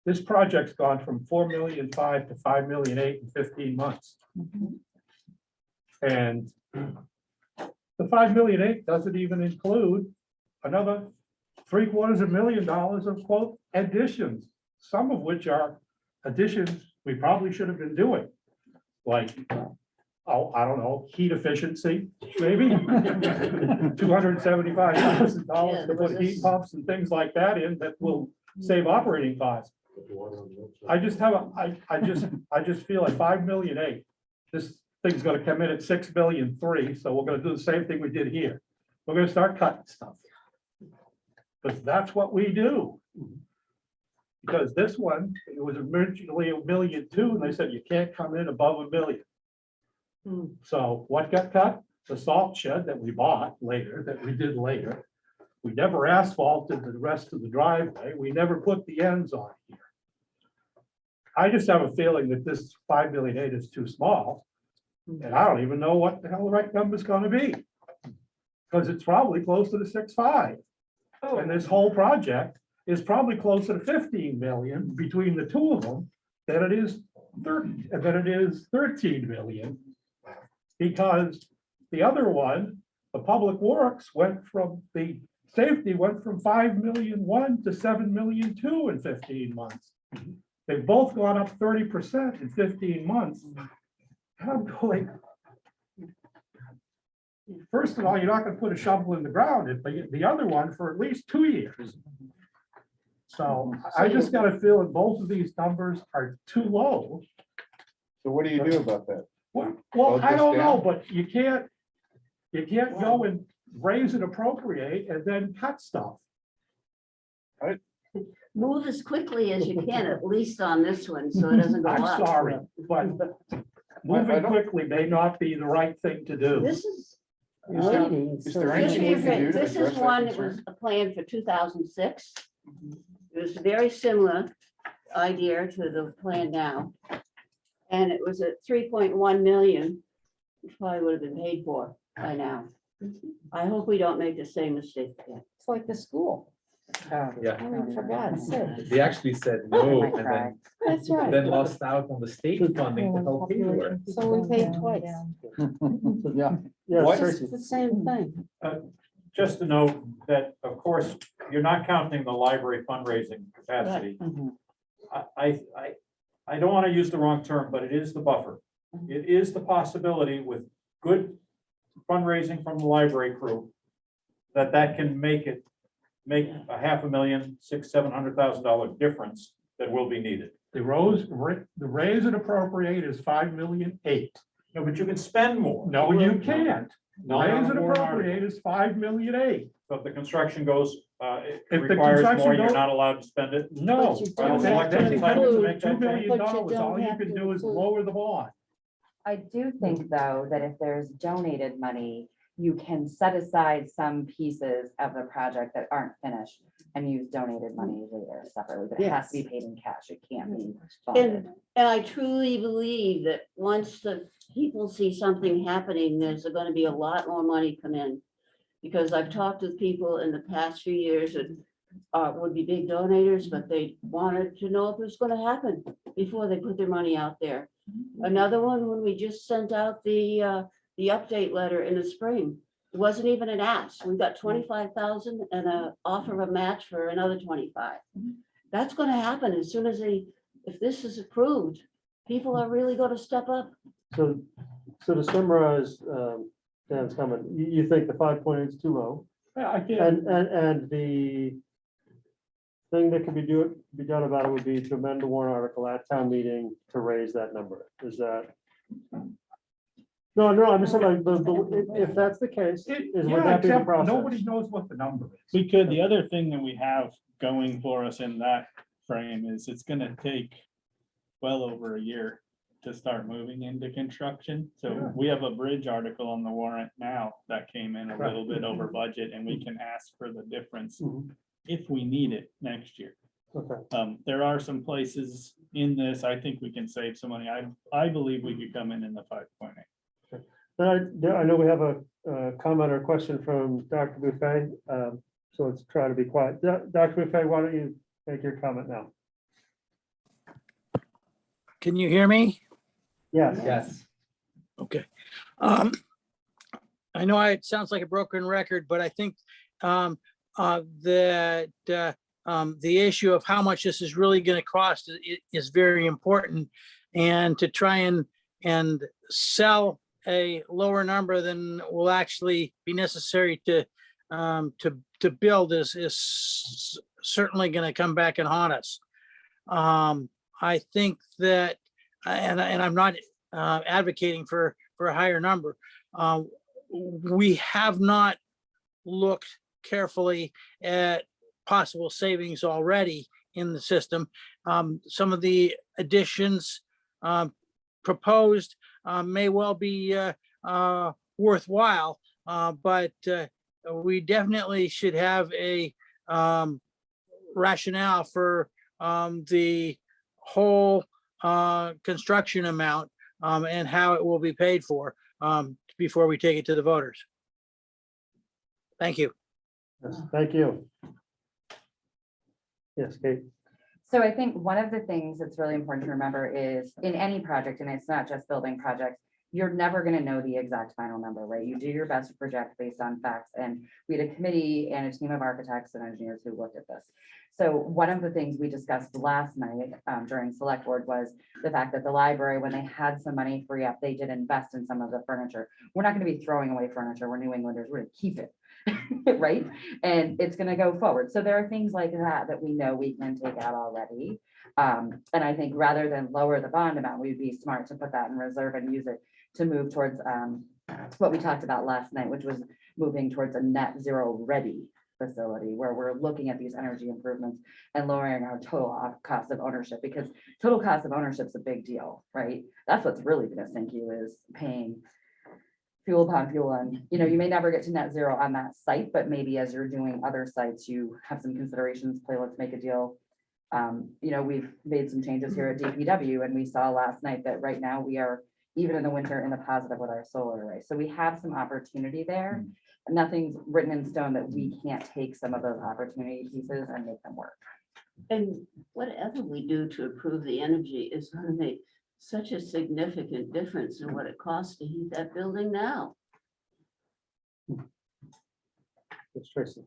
This project's gone from 4.5 million to 5.8 million in 15 months. And the 5.8 million doesn't even include another $750,000 of quote additions, some of which are additions we probably should have been doing. Like, oh, I don't know, heat efficiency, maybe $275,000 to put heat pumps and things like that in that will save operating costs. I just feel like 5.8 million. This thing's gonna come in at 6.3 million, so we're gonna do the same thing we did here. We're gonna start cutting stuff. Because that's what we do. Because this one, it was originally 1.2 million, and they said you can't come in above 1 million. So what got cut? The salt shed that we bought later, that we did later. We never asphalted the rest of the driveway. We never put the ends on here. I just have a feeling that this 5.8 million is too small. And I don't even know what the hell the right number is gonna be. Because it's probably close to the 6.5. And this whole project is probably closer to 15 million between the two of them than it is 13 million. Because the other one, the public works the safety went from 5.1 million to 7.2 million in 15 months. They've both gone up 30% in 15 months. And I'm going, first of all, you're not gonna put a shovel in the ground, but the other one for at least 2 years. So I just got a feeling both of these numbers are too low. So what do you do about that? Well, Vote I this don't know, down? but you can't go and raise and appropriate and then cut stuff. Move as quickly as you can, at least on this one, so it doesn't go I'm up. sorry, but I moving don't- quickly may not be the right thing to do. This is, Waiting. Is so- there just anything we for can do to this address is that one that was concern? a plan for 2006. It was a very similar idea to the plan now. And it was at 3.1 million, which probably would have been paid for by now. I hope we don't make the same mistake again. It's like the school. Yeah. I mean, for God's sake. They actually said I no, might and cry. That's then right. lost out on the state funding to help pay for it. So we paid twice. Yeah. Yes, What? Tracy. It's the same thing. Just to note that, of course, you're not counting the library fundraising capacity. I don't want to use the wrong term, but it is the buffer. It is the possibility with good fundraising from the library crew that can make a $500,000, $600,000-$700,000 difference that will be needed. The raise and appropriate is 5.8 million. No, but you can spend more. No, you can't. Not on Raise a and warrant appropriate article. is 5.8 million. So if the construction goes, it If the requires construction more, you're goes- not allowed to spend it. No. But you don't They- have they to can include- make $2 million. but you All don't you have can to do is include- lower the bond. I do think, though, that if there's donated money, you can set aside some pieces of the project that aren't finished and use donated money later separately, but it has to be paid in cash. It can't be bonded. And I truly believe that once the people see something happening, there's gonna be a lot more money come in. Because I've talked with people in the past few years that would be big donators, but they wanted to know if it was gonna happen before they put their money out there. Another one, when we just sent out the update letter in the spring, it wasn't even an ask. We got 25,000 and a offer of a match for another 25. That's gonna happen as soon as if this is approved, people are really gonna step up. So to summarize, Dan's comment, you think the 5.8 is too low? Yeah, I can't. And the thing that could be done about it would be to amend the warrant article at town meeting to raise that number. Is that? No, I'm just saying, if that's the case, would Yeah, that be the except process? nobody knows what the number is. We could, the other thing that we have going for us in that frame is it's gonna take well over a year to start moving into construction. So we have a bridge article on the warrant now that came in a little bit over budget, and we can ask for the difference Mhm. if we need it next year. Okay, There are some places in this, I think we can save some money. I believe we could come in the 5.8. I know we have a comment or question from Dr. Buffet, so let's try to be quiet. Dr. Buffet, why don't you make your comment now? Can you hear me? Yes. Yes. Okay. I know it sounds like a broken record, but I think that the issue of how much this is really going to cost is very important. And to try and sell a lower number than will actually be necessary to build is certainly going to come back and haunt us. I think that, and I'm not advocating for a higher number. We have not looked carefully at possible savings already in the system. Some of the additions proposed may well be worthwhile, but we definitely should have a rationale for the whole construction amount and how it will be paid for before we take it to the voters. Thank you. Yes, thank you. Yes, Kate. So I think one of the things that's really important to remember is in any project, and it's not just building projects, you're never gonna know the exact final number, right? You do your best to project based on facts, and we had a committee and a team of architects and engineers who looked at this. So one of the things we discussed last night during select board was the fact that the library, when they had some money free up, they did invest in some of the furniture. We're not gonna be throwing away furniture. We're New Englanders, we're gonna keep it. Right? And it's gonna go forward. So there are things like that that we know we can take out already. And I think rather than lower the bond amount, we'd be smart to put that in reserve and use it to move towards what we talked about last night, which was moving towards a net zero ready facility where we're looking at these energy improvements and lowering our total cost of ownership, because total cost of ownership is a big deal, right? That's what's really gonna sink you, is paying fuel upon fuel. And, you know, you may never get to net zero on that site, but maybe as you're doing other sites, you have some considerations, play, let's make a deal. You know, we've made some changes here at DPW, and we saw last night that right now we are, even in the winter, in the positive with our solar array. So we have some opportunity there. Nothing's written in stone that we can't take some of those opportunity pieces and make them work. And whatever we do to improve the energy is going to make such a significant difference in what it costs to heat that building now. It's Tracy.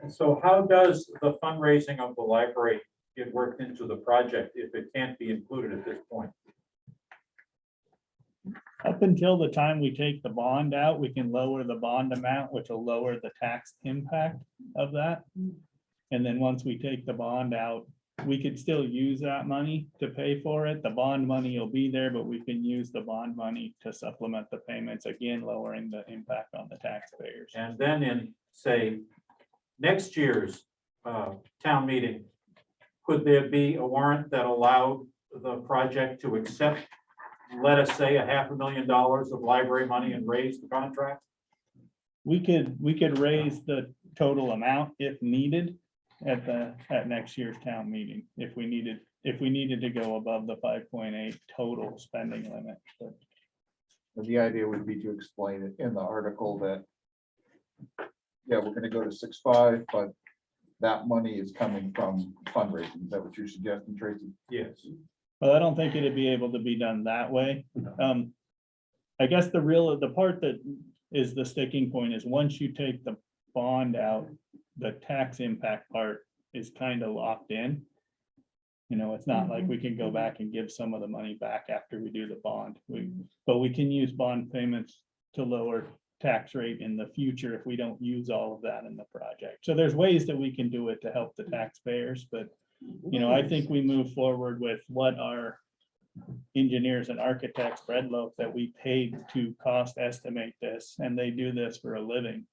So how does the fundraising of the library get worked into the project if it can't be included at this point? Up until the time we take the bond out, we can lower the bond amount, which will lower the tax impact of that. And then once we take the bond out, we could still use that money to pay for it. The bond money will be there, but we can use the bond money to supplement the payments, again, lowering the impact on the taxpayers. And then in, say, next year's town meeting, could there be a warrant that allowed the project to accept, let us say, $500,000 of library money and raise the contract? We could raise the total amount if needed at next year's town meeting, if we needed to go above the 5.8 total spending limit. But The idea would be to explain it in the article that, yeah, we're gonna go to 6.5, but that money is coming from fundraising. Is that what you're suggesting, Tracy? Yes. Well, I don't think it'd be able to be done that way. I guess the part that is the sticking point is once you take the bond out, the tax impact part is kind of locked in. You know, it's not like we can go back and give some of the money back after we do the bond. But we can use bond payments to lower tax rate in the future if we don't use all of that in the project. So there's ways that we can do it to help the taxpayers, but you know, I think we move forward with what our engineers and architects, Breadloaf, that we paid to cost estimate this, and they do this for a living.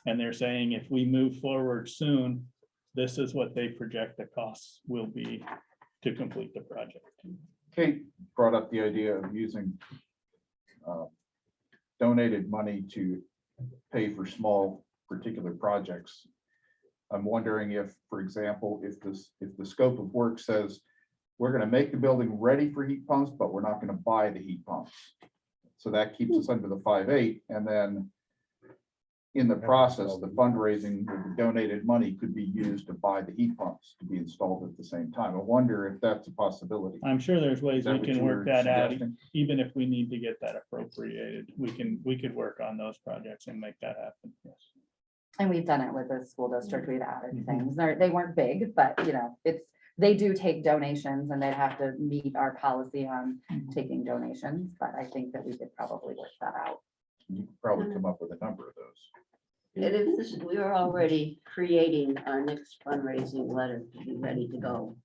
And they're saying if we move forward soon, this is what they project the costs will be to complete the project. Kate brought up the idea of using donated money to pay for small particular projects. I'm wondering if, for example, if the scope of work says we're going to make the building ready for heat pumps, but we're not going to buy the heat pumps. So that keeps us under the 5.8, and then in the process, the fundraising with the donated money could be used to buy the heat pumps to be installed at the same time. I wonder if that's a possibility. I'm sure there's ways Is that we what can you work were that out, suggesting? even if we need to get that appropriated. We could work on those projects and make that happen. Yes. And we've done it with the school district. We've added things. They weren't big, but you know, they do take donations, and they'd have to meet our policy on taking donations. But I think that we could probably work that out. You could probably come up with a number of those. And if this, we are already creating our next fundraising letter to be ready to go.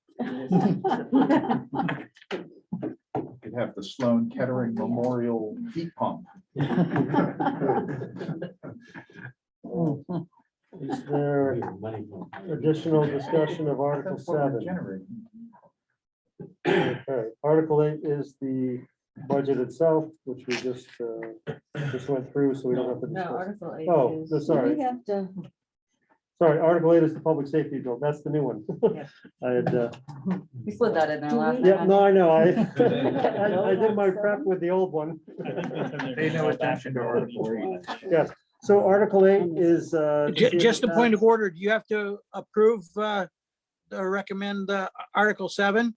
Could have the Sloan Kettering Memorial Heat Pump. Is there additional discussion of Article 7? Okay, Article 8 is the budget itself, which we just went through, so we don't have to No, discuss. Article 8 Oh, is- sorry. We have to, Sorry, Article 8 is the public safety bill. That's the new one. I had, We slid that in there last yeah, time. no, I know. I did my prep with the old one. Pay no attention to Article 8. Yes, so Article 8 is. Just a point of order, do you have to approve or recommend Article 7?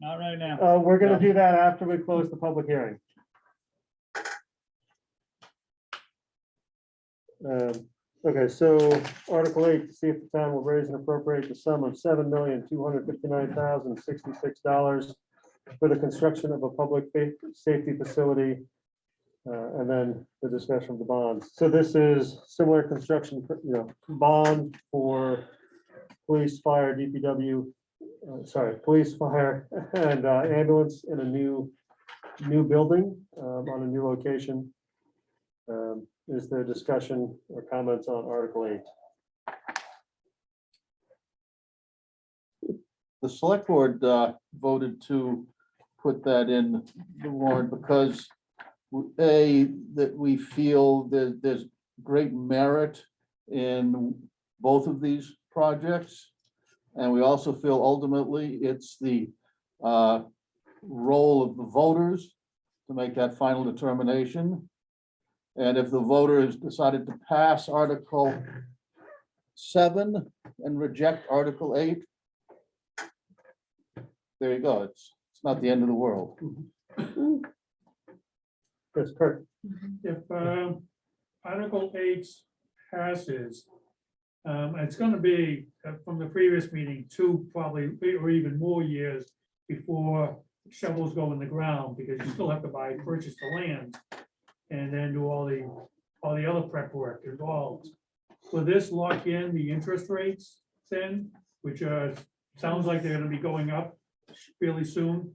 Not right now. We're gonna do that after we close the public hearing. Okay, so Article 8, to see if the town will raise and appropriate the sum of $7,259,066 for the construction of a public safety facility. And then the discussion of the bonds. So this is similar construction, bond for police, fire, DPW, police, fire, and ambulance in a new building on a new location. Is there discussion or comments on Article 8? The select board voted to put that in the warrant because that we feel that there's great merit in both of these projects. And we also feel ultimately it's the role of the voters to make that final determination. And if the voters decided to pass Article 7 and reject Article 8, there you go. It's not the end of the world. Yes, Kurt. If Article 8 passes, it's gonna be from the previous meeting, 2 probably, or even more years before shovels go in the ground, because you still have to purchase the land and then do all the other prep work involved. Will this lock in the interest rates then, which sounds like they're gonna be going up fairly soon?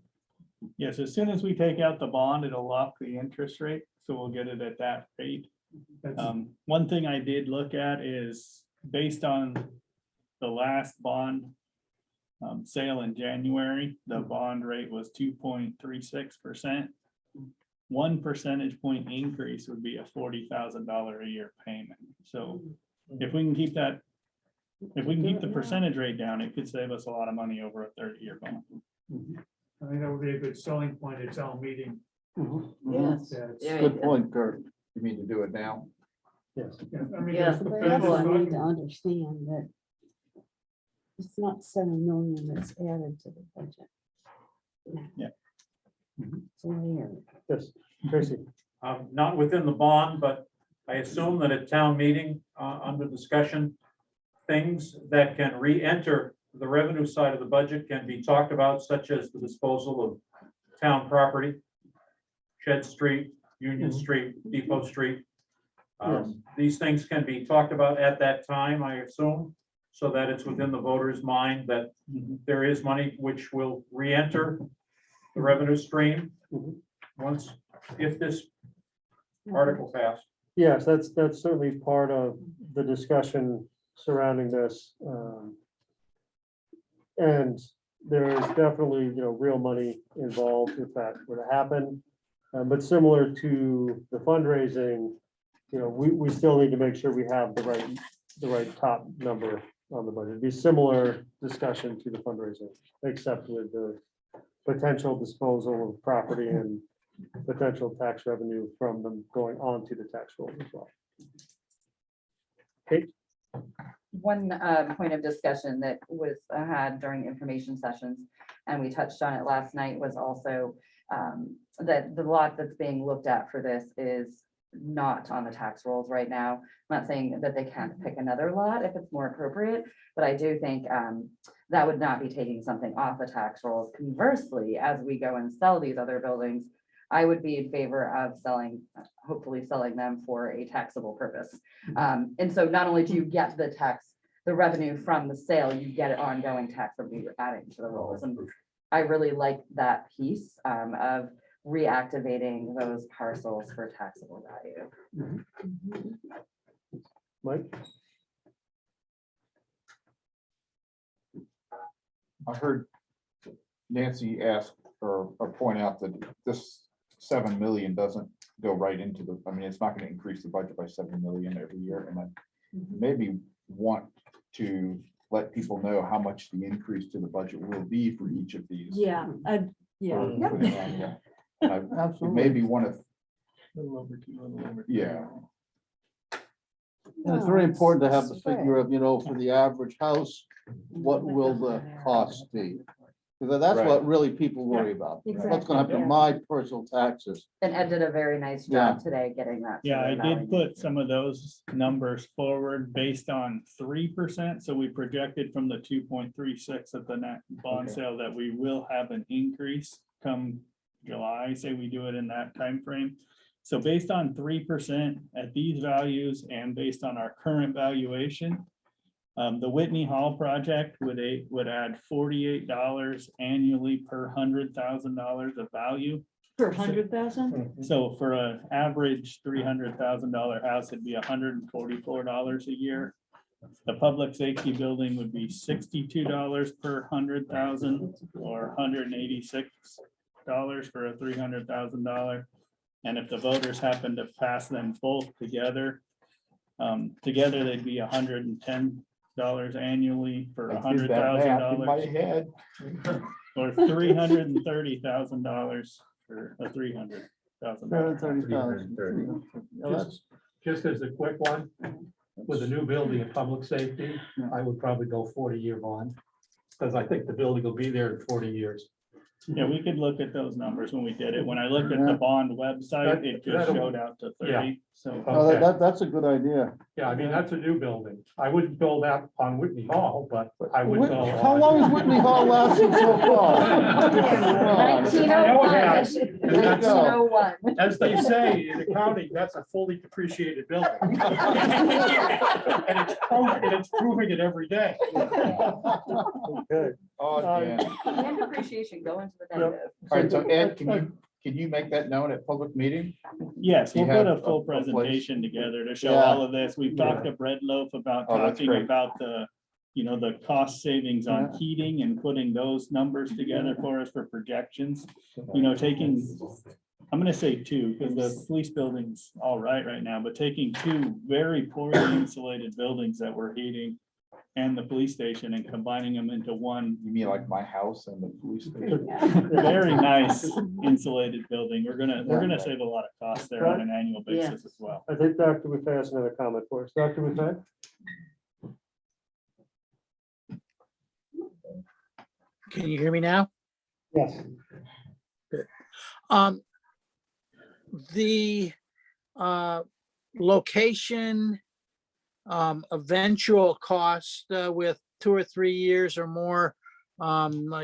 Yes, as soon as we take out the bond, it'll lock the interest rate, so we'll get it at that rate. That's- One thing I did look at is based on the last bond sale in January, the bond rate was 2.36%. 1 percentage point increase would be a $40,000 a year payment. So if we can keep that, if we can keep the percentage rate down, it could save us a lot of money over a 30-year bond. I think that would be a good selling point at town meeting. Yes. That's- There you Good go. point, Kurt. You mean to do it now? Yes. Yeah, I mean, Yeah, that's the people federal need to document. understand that it's not 7 million that's added to the budget. Yeah. It's a layer. Yes, Tracy. Not within the bond, but I assume that at town meeting, under discussion, things that can re-enter the revenue side of the budget can be talked about, such as the disposal of town property, Shed Street, Union Street, Depot Street. These things can be talked about at that time, I assume, so that it's within the voters' mind that there is money which will re-enter the revenue stream once, if this article passed. Yes, that's certainly part of the discussion surrounding this. And there is definitely, real money involved if that were to happen. But similar to the fundraising, we still need to make sure we have the right top number on the budget. It'd be similar discussion to the fundraising, except with the potential disposal of property and potential tax revenue from them going on to the tax roll as well. Kate? One point of discussion that was had during information sessions, and we touched on it last night, was also that the lot that's being looked at for this is not on the tax rolls right now. I'm not saying that they can't pick another lot if it's more appropriate, but I do think that would not be taking something off the tax rolls. Conversely, as we go and sell these other buildings, I would be in favor of hopefully selling them for a taxable purpose. And so not only do you get the revenue from the sale, you get an ongoing tax revenue you're adding to the rolls. And I really like that piece of reactivating those parcels for taxable value. Mike? I heard Nancy ask or point out that this 7 million doesn't go right into it's not going to increase the budget by 7 million every year. And I maybe want to let people know how much the increase to the budget will be for each of these. Yeah, for the annual. And I Absolutely. maybe want to, yeah, And it's very important to have the figure of, for the average house, what will the cost be? Because that's Right. what really people worry about. What's gonna happen to my personal taxes? And Ed did a very nice job today getting that. so Yeah, we're I allowing did it. put some of those numbers forward based on 3%. So we projected from the 2.36 of the net bond Okay. sale that we will have an increase come July, say we do it in that time frame. So based on 3% at these values and based on our current valuation, the Whitney Hall project would add $48 annually per $100,000 of value. Per 100,000? So for an average $300,000 house, it'd be $144 a year. The public safety building would be $62 per 100,000 or $186 for a $300,000. And if the voters happen to pass them both together, together they'd be $110 annually for I did that math in my $100,000 head. or $330,000 for a $300,000. 30,000. Yeah, that's- Just as a quick one, with the new building in public safety, I would probably go 40-year bond. Because I think the building will be there in 40 years. Yeah, we could look at those numbers when we did it. When I looked at the bond website, it just showed out to 30, so. Oh, that's a good idea. Yeah, I mean, that's a new building. I wouldn't build that on Whitney Hall, but I would go. How long has Whitney Hall lasted so far? Nineteen I know oh it has. one. 1901. As they say in accounting, that's a fully depreciated building. And it's proving it every day. Okay. Oh, Dan. And depreciation go into the Yep. negative. All right, so Ed, can you make that known at public meeting? Yes, You we'll put have a full a place? presentation together to show Yeah. all of this. We've talked to Bread Loaf about Oh, that's talking great. about the, the cost savings on Yeah. heating and putting those numbers together for us for projections. Taking, I'm gonna say two, because the police building's all right now, but taking two very poorly insulated buildings that we're heating and the police station and combining them into one You mean like my house and the police station? very nice insulated building. We're gonna save a lot of costs there on an annual basis as well. I think Dr. Buffet has another comment for us. Dr. Buffet? Can you hear me now? Yes. The location, eventual cost with 2 or 3 years or more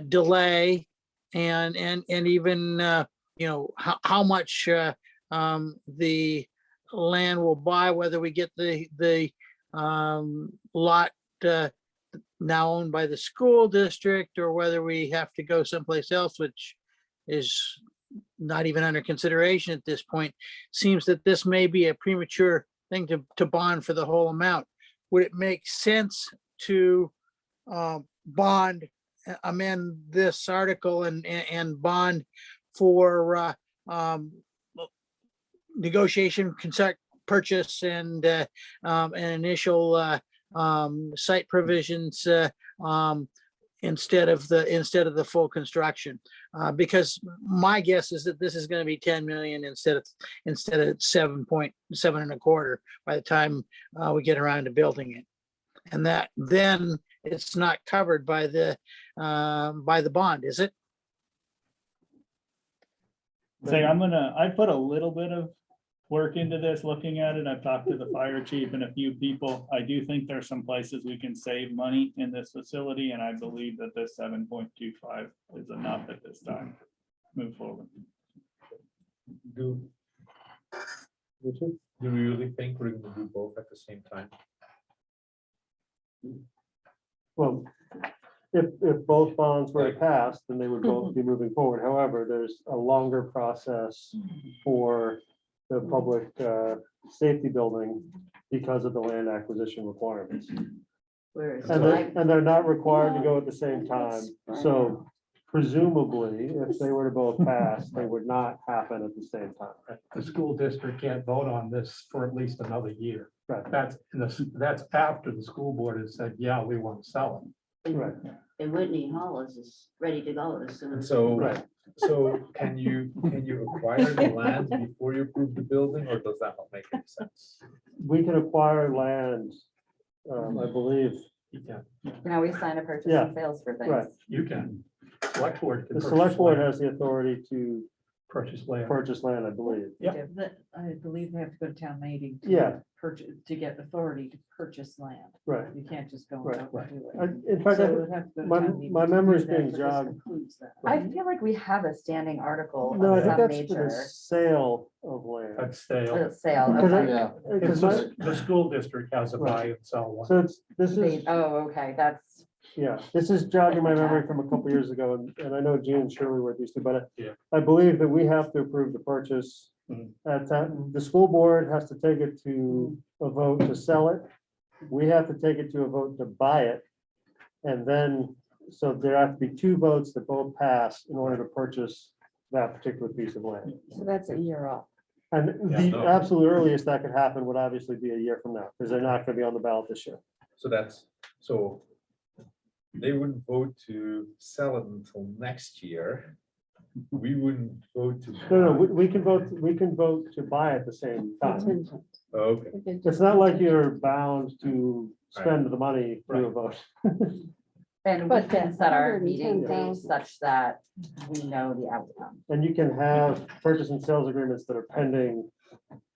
delay, and even how much the land will buy, whether we get the lot now owned by the school district or whether we have to go someplace else, which is not even under consideration at this point. Seems that this may be a premature thing to bond for the whole amount. Would it make sense to bond, amend this article and bond for negotiation, consent, purchase, and an initial site provisions instead of the full construction? Because my guess is that this is going to be 10 million instead of 7.7 and a quarter by the time we get around to building it. And that then it's not covered by the bond, is it? Say, I put a little bit of work into this, looking at it. I've talked to the fire chief and a few people. I do think there's some places we can save money in this facility, and I believe that this 7.25 is enough at this time. Move forward. Do we really think we're gonna do both at the same time? Well, if both bonds were passed, then they would both be moving forward. However, there's a longer process for the public safety building because of the land acquisition requirements. Whereas And they're not required to go at the same time. So presumably, if they were to both pass, they would not happen at the same time. The school district can't vote on this for at least another year. Right. That's after the school board has said, yeah, we want to sell Right. And Whitney Hall is ready to go as soon And as. so, Right. so can you acquire the land before you approve the building, or does that not make any sense? We can acquire land, I believe, You can, You can always sign a purchase Yeah, and sales for right. things. you can. Select board can The purchase select board land- has the authority to Purchase land. purchase land, I believe. Yep. I believe they have to go to town meeting. Yeah. Purchase, to get authority to purchase land. Right. You can't just go Right, and out and do I- it. In fact, So I- it would have to go to my- town meeting my to do memory's that, being but this jogged. includes that. I feel like we have a standing article no, I of think some that's for the nature. sale of land. That's stale. Sale, Because I- okay. Yeah, It's Because the school district has a buy and sell one. So this is, Oh, okay, that's, yeah, this is jogging my memory from a couple years ago, and I know Gene and Shirley were these two, but Yeah. I believe that we have to approve the purchase. Mhm. At that, the school board has to take it to a vote to sell it. We have to take it to a vote to buy it. And then, so there have to be two votes that both pass in order to purchase that particular piece of land. So that's a year off. And Yeah, the no. absolute earliest that could happen would obviously be a year from now, because they're not gonna be on the ballot this year. So they wouldn't vote to sell it until next year. We wouldn't vote to. No, buy. we can vote to buy at the same time. Contingent. Okay, It's not like you're bound to spend the money through a vote. and we But can that set our meeting date 110,000. such that we know the outcome, And you can have purchase and sales agreements that are pending.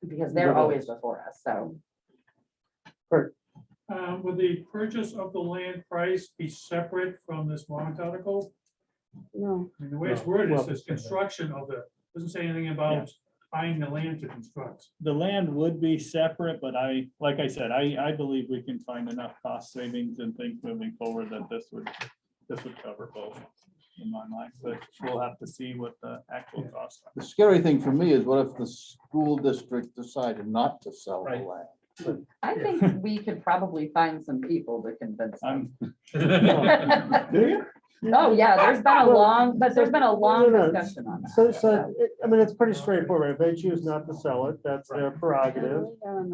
because they're always before us, so. Would the purchase of the land price be separate from this warrant article? No, I mean, the way it's No. worded, it Well- says construction of the, doesn't say anything about buying the land to construct. The land would be separate, but like I said, I believe we can find enough cost savings and things moving forward that this would cover both in my mind, but we'll have to see what the actual costs are. the scary thing for me is what if the school district decided not to sell the Right. land? I think we could probably find some people to convince them. Oh, yeah, there's been a long, but there's been a long No, no, discussion on that. So, I mean, it's pretty straightforward. If they choose not to sell it, that's their prerogative.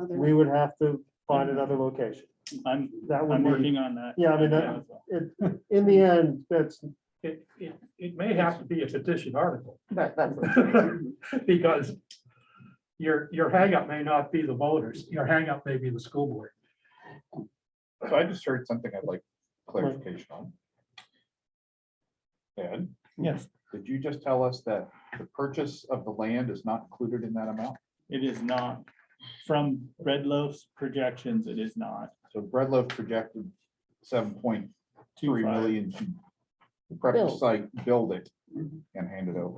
We would have to find another location. I'm That would I'm be, working on that. yeah, I mean, right that- now as well. in the end, that's, It may have to be a petition article, But that's, because your hangup may not be the voters, your hangup may be the school board. So I just heard something I'd like clarification on. Ed, Yes, did you just tell us that the purchase of the land is not included in that amount? it is not. From Red Loaf's projections, it is not. So Breadloaf projected 7.3 25. million to prep the Build. site, build it and hand it over,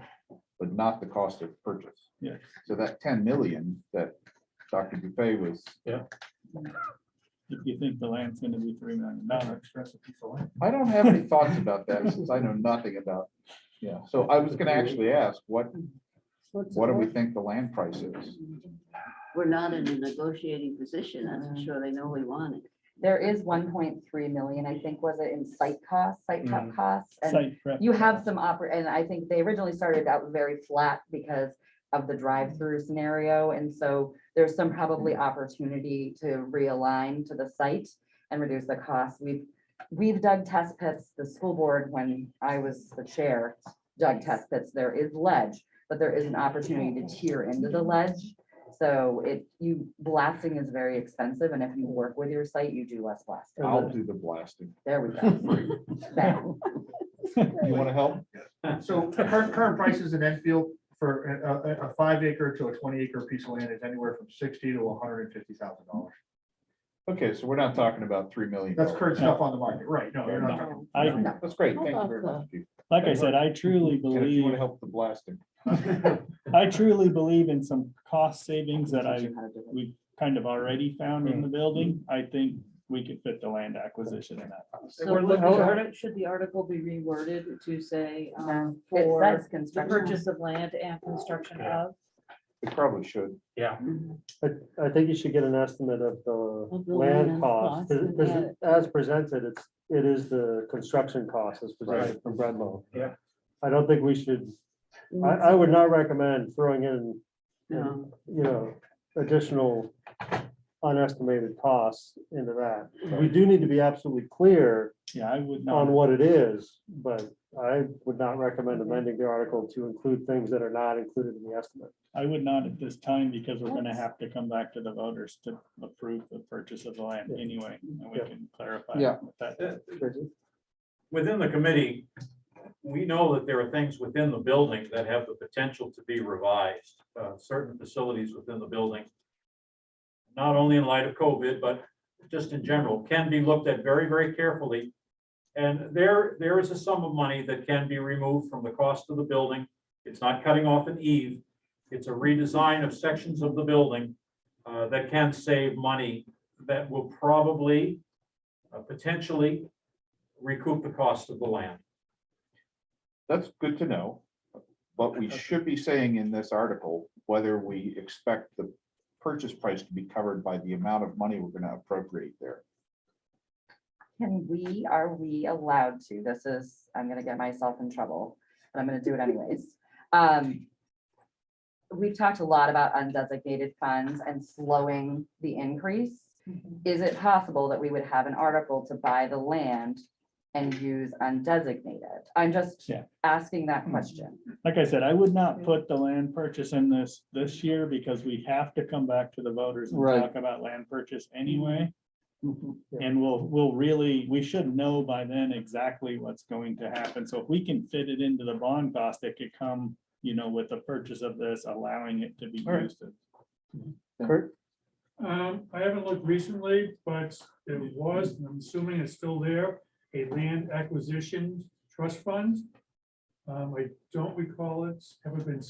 but not the cost of purchase. Yes. So that 10 million that Dr. Dupay was, If you think the land's gonna be $3 million. I don't have any thoughts about that since I know nothing about, yeah. So I was gonna actually ask, what do we think the land price is? we're not in a negotiating position, that's for sure. They know we want it. there is 1.3 million, I think, was it in site costs, site prep costs? And Site prep. you have some and I think they originally started out very flat because of the drive-through scenario. And so there's some probably opportunity to realign to the site and reduce the cost. We've dug test pits, the school board, when I was the chair, dug test pits. There is ledge, but there is an opportunity to tear into the ledge. So blasting is very expensive. And if you work with your site, you do less blasting. I'll do the blasting. There we go. Bam. You want to help? So current prices in Enfield for a 5 acre to a 20 acre piece of land is anywhere from $60,000 to $150,000. Okay, so we're not talking about 3 million. That's current stuff on the market, right? No, you're not. No. talking- That's great. Thank you very much. Chief. Like I said, I truly And if you want believe, to help the blasting. I truly believe in some cost savings that Teach you how to do it. we've kind of already found in the building. I think we could fit the land acquisition in that. So should the article be reworded to say, It for says the construction. purchase of land and construction of? It probably should. Yeah. I think you should get an estimate of the Of the land land cost, cost, and because add it. as presented, it is the construction cost as presented from Brendmo. Yeah. I don't think we should, I would not recommend throwing in, No. additional unestimated costs into that. We do need to be absolutely clear Yeah, I would on not, what it is, but I would not recommend amending the article to include things that are not included in the estimate. I would not at this time, because we're gonna have to come back to the voters to approve the purchase of the land anyway, and we Yeah. can clarify. Yeah. what that. Within the committee, we know that there are things within the building that have the potential to be revised. Certain facilities within the building, not only in light of COVID, but just in general, can be looked at very, very carefully. And there is a sum of money that can be removed from the cost of the building. It's not cutting off an eave. It's a redesign of sections of the building that can save money that will probably potentially recoup the cost of the land. That's good to know. But we should be saying in this article whether we expect the purchase price to be covered by the amount of money we're gonna appropriate there. Are we allowed to? This is, I'm gonna get myself in trouble, but I'm gonna do it anyways. We've talked a lot about undesignated funds and slowing the increase. Is it possible that we would have an article to buy the land and use undesignated? I'm just Yeah. asking that question. Like I said, I would not put the land purchase in this year, because we have to come back to the voters and Right. talk about land purchase anyway. Mhm. And we should know by then exactly what's going to happen. So if we can fit it into the bond cost, it could come, with the purchase of this, allowing it to be All right. used. Kurt? I haven't looked recently, but there was, and I'm assuming it's still there, a land acquisition trust fund. I don't recall it's ever been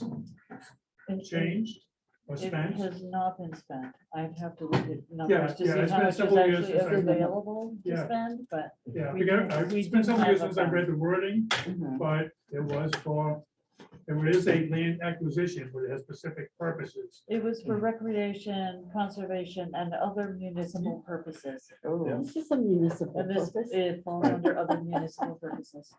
changed or It spent. has not been spent. I'd have to look at numbers to yeah, see it's how been much is several years actually since I- available to Yeah. spend, but Yeah, we because do- we it's been do several years have a since I read fund. the wording, Mhm. but it was for, there is a land acquisition, but it has specific purposes. It was for recreation, conservation, and other municipal purposes. Ooh. This is a municipal And this, purpose. it falls under other municipal purposes.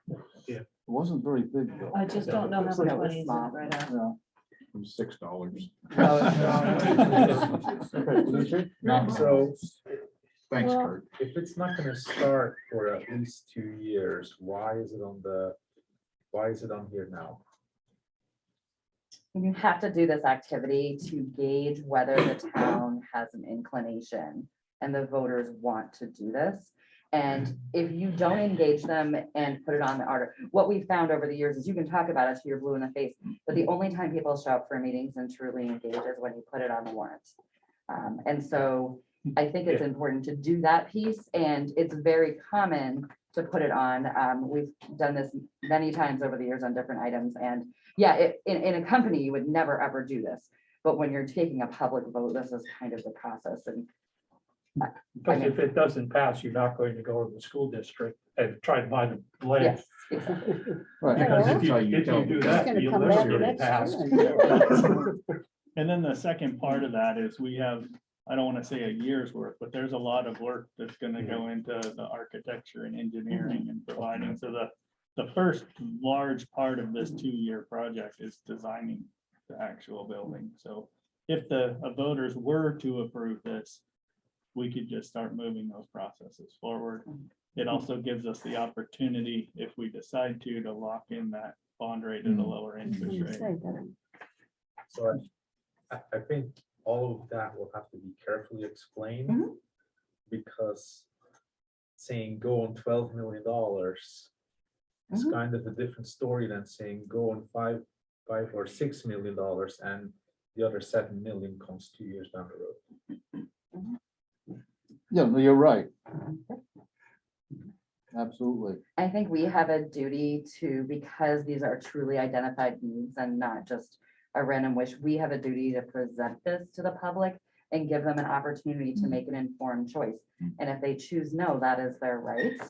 It wasn't very big though. I just don't know how much No, it's money is in it small. right now. Yeah. From $6. So Thanks, Well- Kurt. if it's not gonna start for at least 2 years, why is it on here now? You have to do this activity to gauge whether the town has an inclination and the voters want to do this. And if you don't engage them and put it on the article, what we found over the years is you can talk about it till you're blue in the face, but the only time people show up for meetings and truly engage is when you put it on the warrant. And so I think it's important to do that piece, and it's very common to put it on. We've done this many times over the years on different items, and yeah, in a company, you would never ever do this. But when you're taking a public vote, this is kind of the process, and Because if it doesn't pass, you're not going to go to the school district and try to buy the land. yes, exactly. Right. Because That's how you if tell you do them. that, It's you'll gonna come never back get it next passed. year. And then the second part of that is we have, I don't want to say a year's worth, but there's a lot of work that's going to go into the architecture and engineering and providing. So the first large part of this 2-year project is designing the actual building. So if the voters were to approve this, we could just start moving those processes forward. It also gives us the opportunity, if we decide to lock in that bond rate at a lower interest rate. So I think all of that will have to be carefully explained. Mhm. Because saying go on $12 million is Mhm. kind of a different story than saying go on $5 or $6 million and the other 7 million comes 2 years down the road. Yeah, no, you're right. Absolutely. I think we have a duty to, because these are truly identified needs and not just a random wish, we have a duty to present this to the public and give them an opportunity to make an informed choice. And if they choose no, that is their right.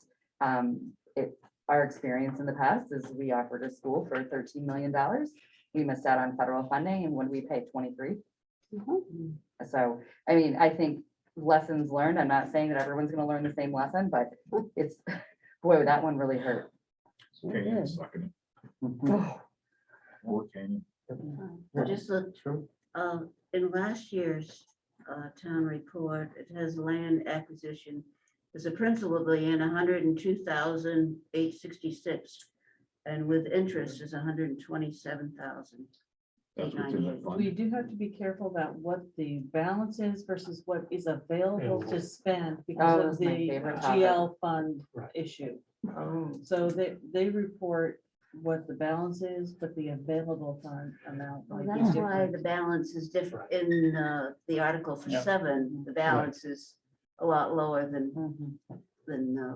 Our experience in the past is we offered a school for $13 million. We missed out on federal funding, and when we paid 23. So, I mean, I think lessons learned, I'm not saying that everyone's gonna learn the same lesson, but it's, boy, that one really hurt. Canyon sucking Mhm. it. Poor Canyon. I just looked, in last year's town report. It has land acquisition. There's a principal of land, 102,866. And with interest is 127,000. That's what's in the fund. We do have to be careful about what the balance is versus what is available to spend Oh, because of that's my the favorite topic. GL fund Right. issue. Oh. So they report what the balance is, but the available fund amount Well, might be that's why the different. balance is different. In the article for Yeah. 7, the balance is a lot lower than Mhm.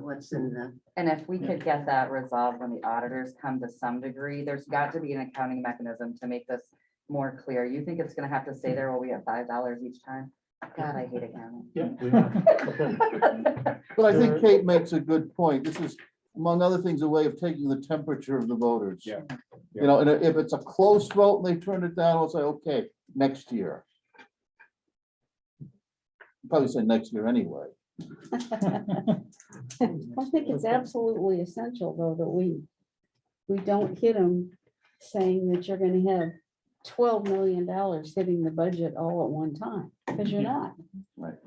what's in the. And if we could get that resolved when the auditors come to some degree, there's got to be an accounting mechanism to make this more clear. You think it's gonna have to stay there while we have $5 each time? God, I hate accounting. Yeah, we are. But I think Kate makes a good point. This is, among other things, a way of taking the temperature of the voters. Yeah. You know, and if it's a close vote and they turn it down, we'll say, okay, next year. Probably say next year anyway. I think it's absolutely essential, though, that we don't hit them saying that you're gonna have $12 million hitting the budget all at one time, because you're not. Right.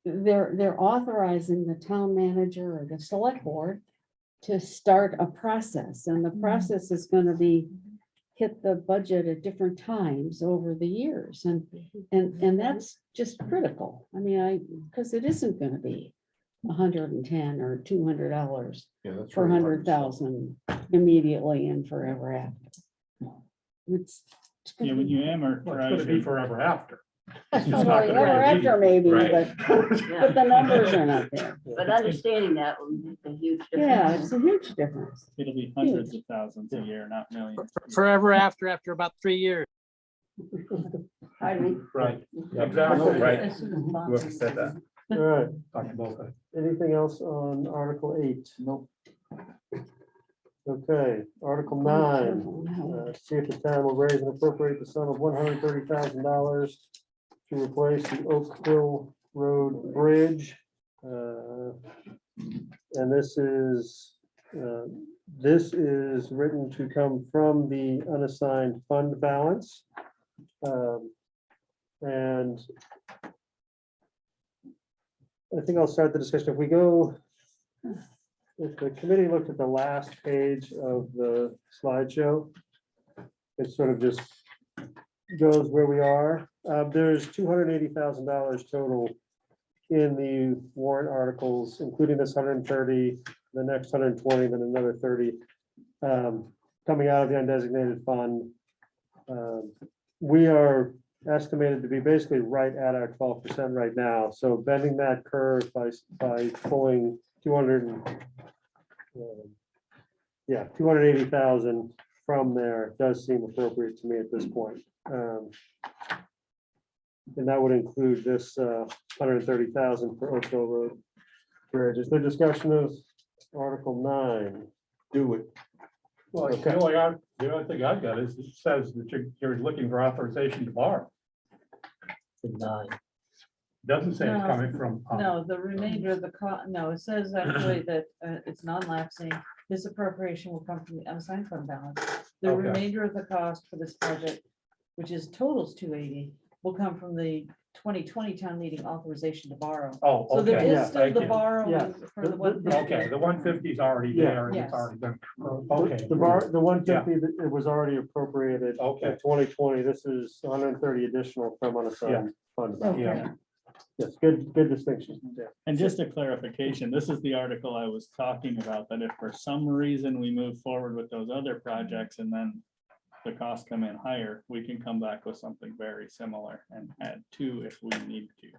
They're authorizing the town manager or the select board to start a process, and the process is gonna be hit the budget at different times over the years, and that's just critical. I mean, because it isn't gonna be $110 or $200 Yeah, that's for really hard to sell. 100,000 immediately and forever after. It's Yeah, when you Well, it's gonna be amortize, forever after. It's well, not gonna ever be after maybe, Right. but the numbers are not there. But understanding that will make a huge difference. Yeah, it's a huge difference. it'll be hundreds of thousands a year, not millions. Forever after about 3 years. Pardon me? Right, Yeah, exactly. right. As soon as Whoever said that. All right, Talking about that. anything else on Article 8? Nope. Okay, Article 9. See if the town will raise and appropriate the sum of $130,000 to replace the Oak Hill Road Bridge. And this is written to come from the unassigned fund balance. And I think I'll start the discussion. If the committee looked at the last page of the slideshow, it sort of just goes where we are. There's $280,000 total in the warrant articles, including this 130, the next 120, then another 30, coming out of the undesignated fund. We are estimated to be basically right at our 12% right now. So bending that curve by pulling 280,000 from there does seem appropriate to me at this point. And that would include this 130,000 for Oakville Road Bridge. Is there discussion of Article 9? Do it. Well, Okay. the only thing I've got is, it says that you're looking for authorization to borrow. Doesn't say it's No. coming from. No, the remainder of the no, it says actually that it's non-lapsing. This appropriation will come from the unassigned fund balance. The Okay. remainder of the cost for this project, which is totals 280, will come from the 2020 town meeting authorization to borrow. Oh, So there okay. is Yeah, still thank the you. borrowing for the one. Okay, the 150 is already Yeah. there and it's Yes. already been, okay. The 150, that it was already appropriated Okay. in 2020. This is 130 additional from unassigned fund balance. Yeah. Yes, good distinction. Yeah. And just a clarification, this is the article I was talking about, that if for some reason we move forward with those other projects and then the costs come in higher, we can come back with something very similar and add to if we need to.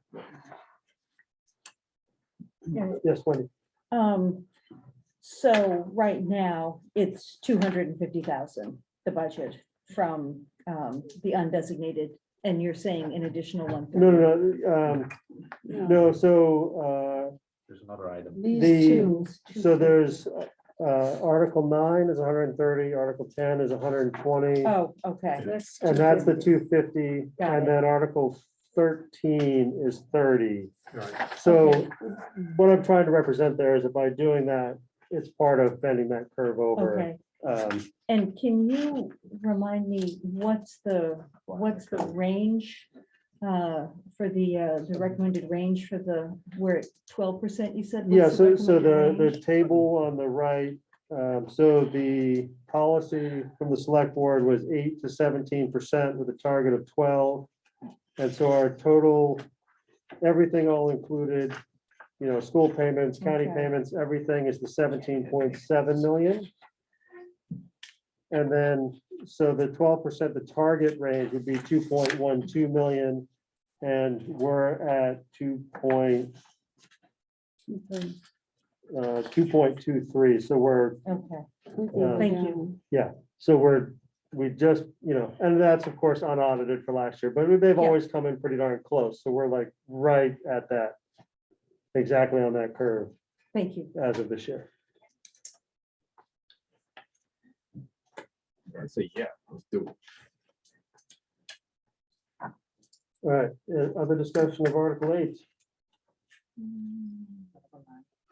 Yes, Wendy. So right now, it's 250,000, the budget from the undesignated, and you're saying an additional one. No, so There's another item. These two. so there's Article 9 is 130, Article 10 is 120, Oh, okay. and that's the 250, Got and it. then Article 13 is 30. Right. So Okay. what I'm trying to represent there is that by doing that, it's part of bending that curve over. Okay. And can you remind me, what's the range for the recommended range for the, where 12% you said? Yeah, What's the so the recommended range? table on the right, so the policy from the select board was 8 to 17% with a target of 12. And so our total, everything all included, you know, school payments, county Okay. payments, everything is the 17.7 million. And then, so the 12%, the target range would be 2.12 million. And we're at 2.23, so we're, Okay, uh, thank you. so we just, you know, and that's of course unaudited for last year, but they've Yeah. always come in pretty darn close, so we're like right at that. Exactly on that curve Thank you. as of this year. I say, yeah, let's do it. All right, other discussion of Article 8.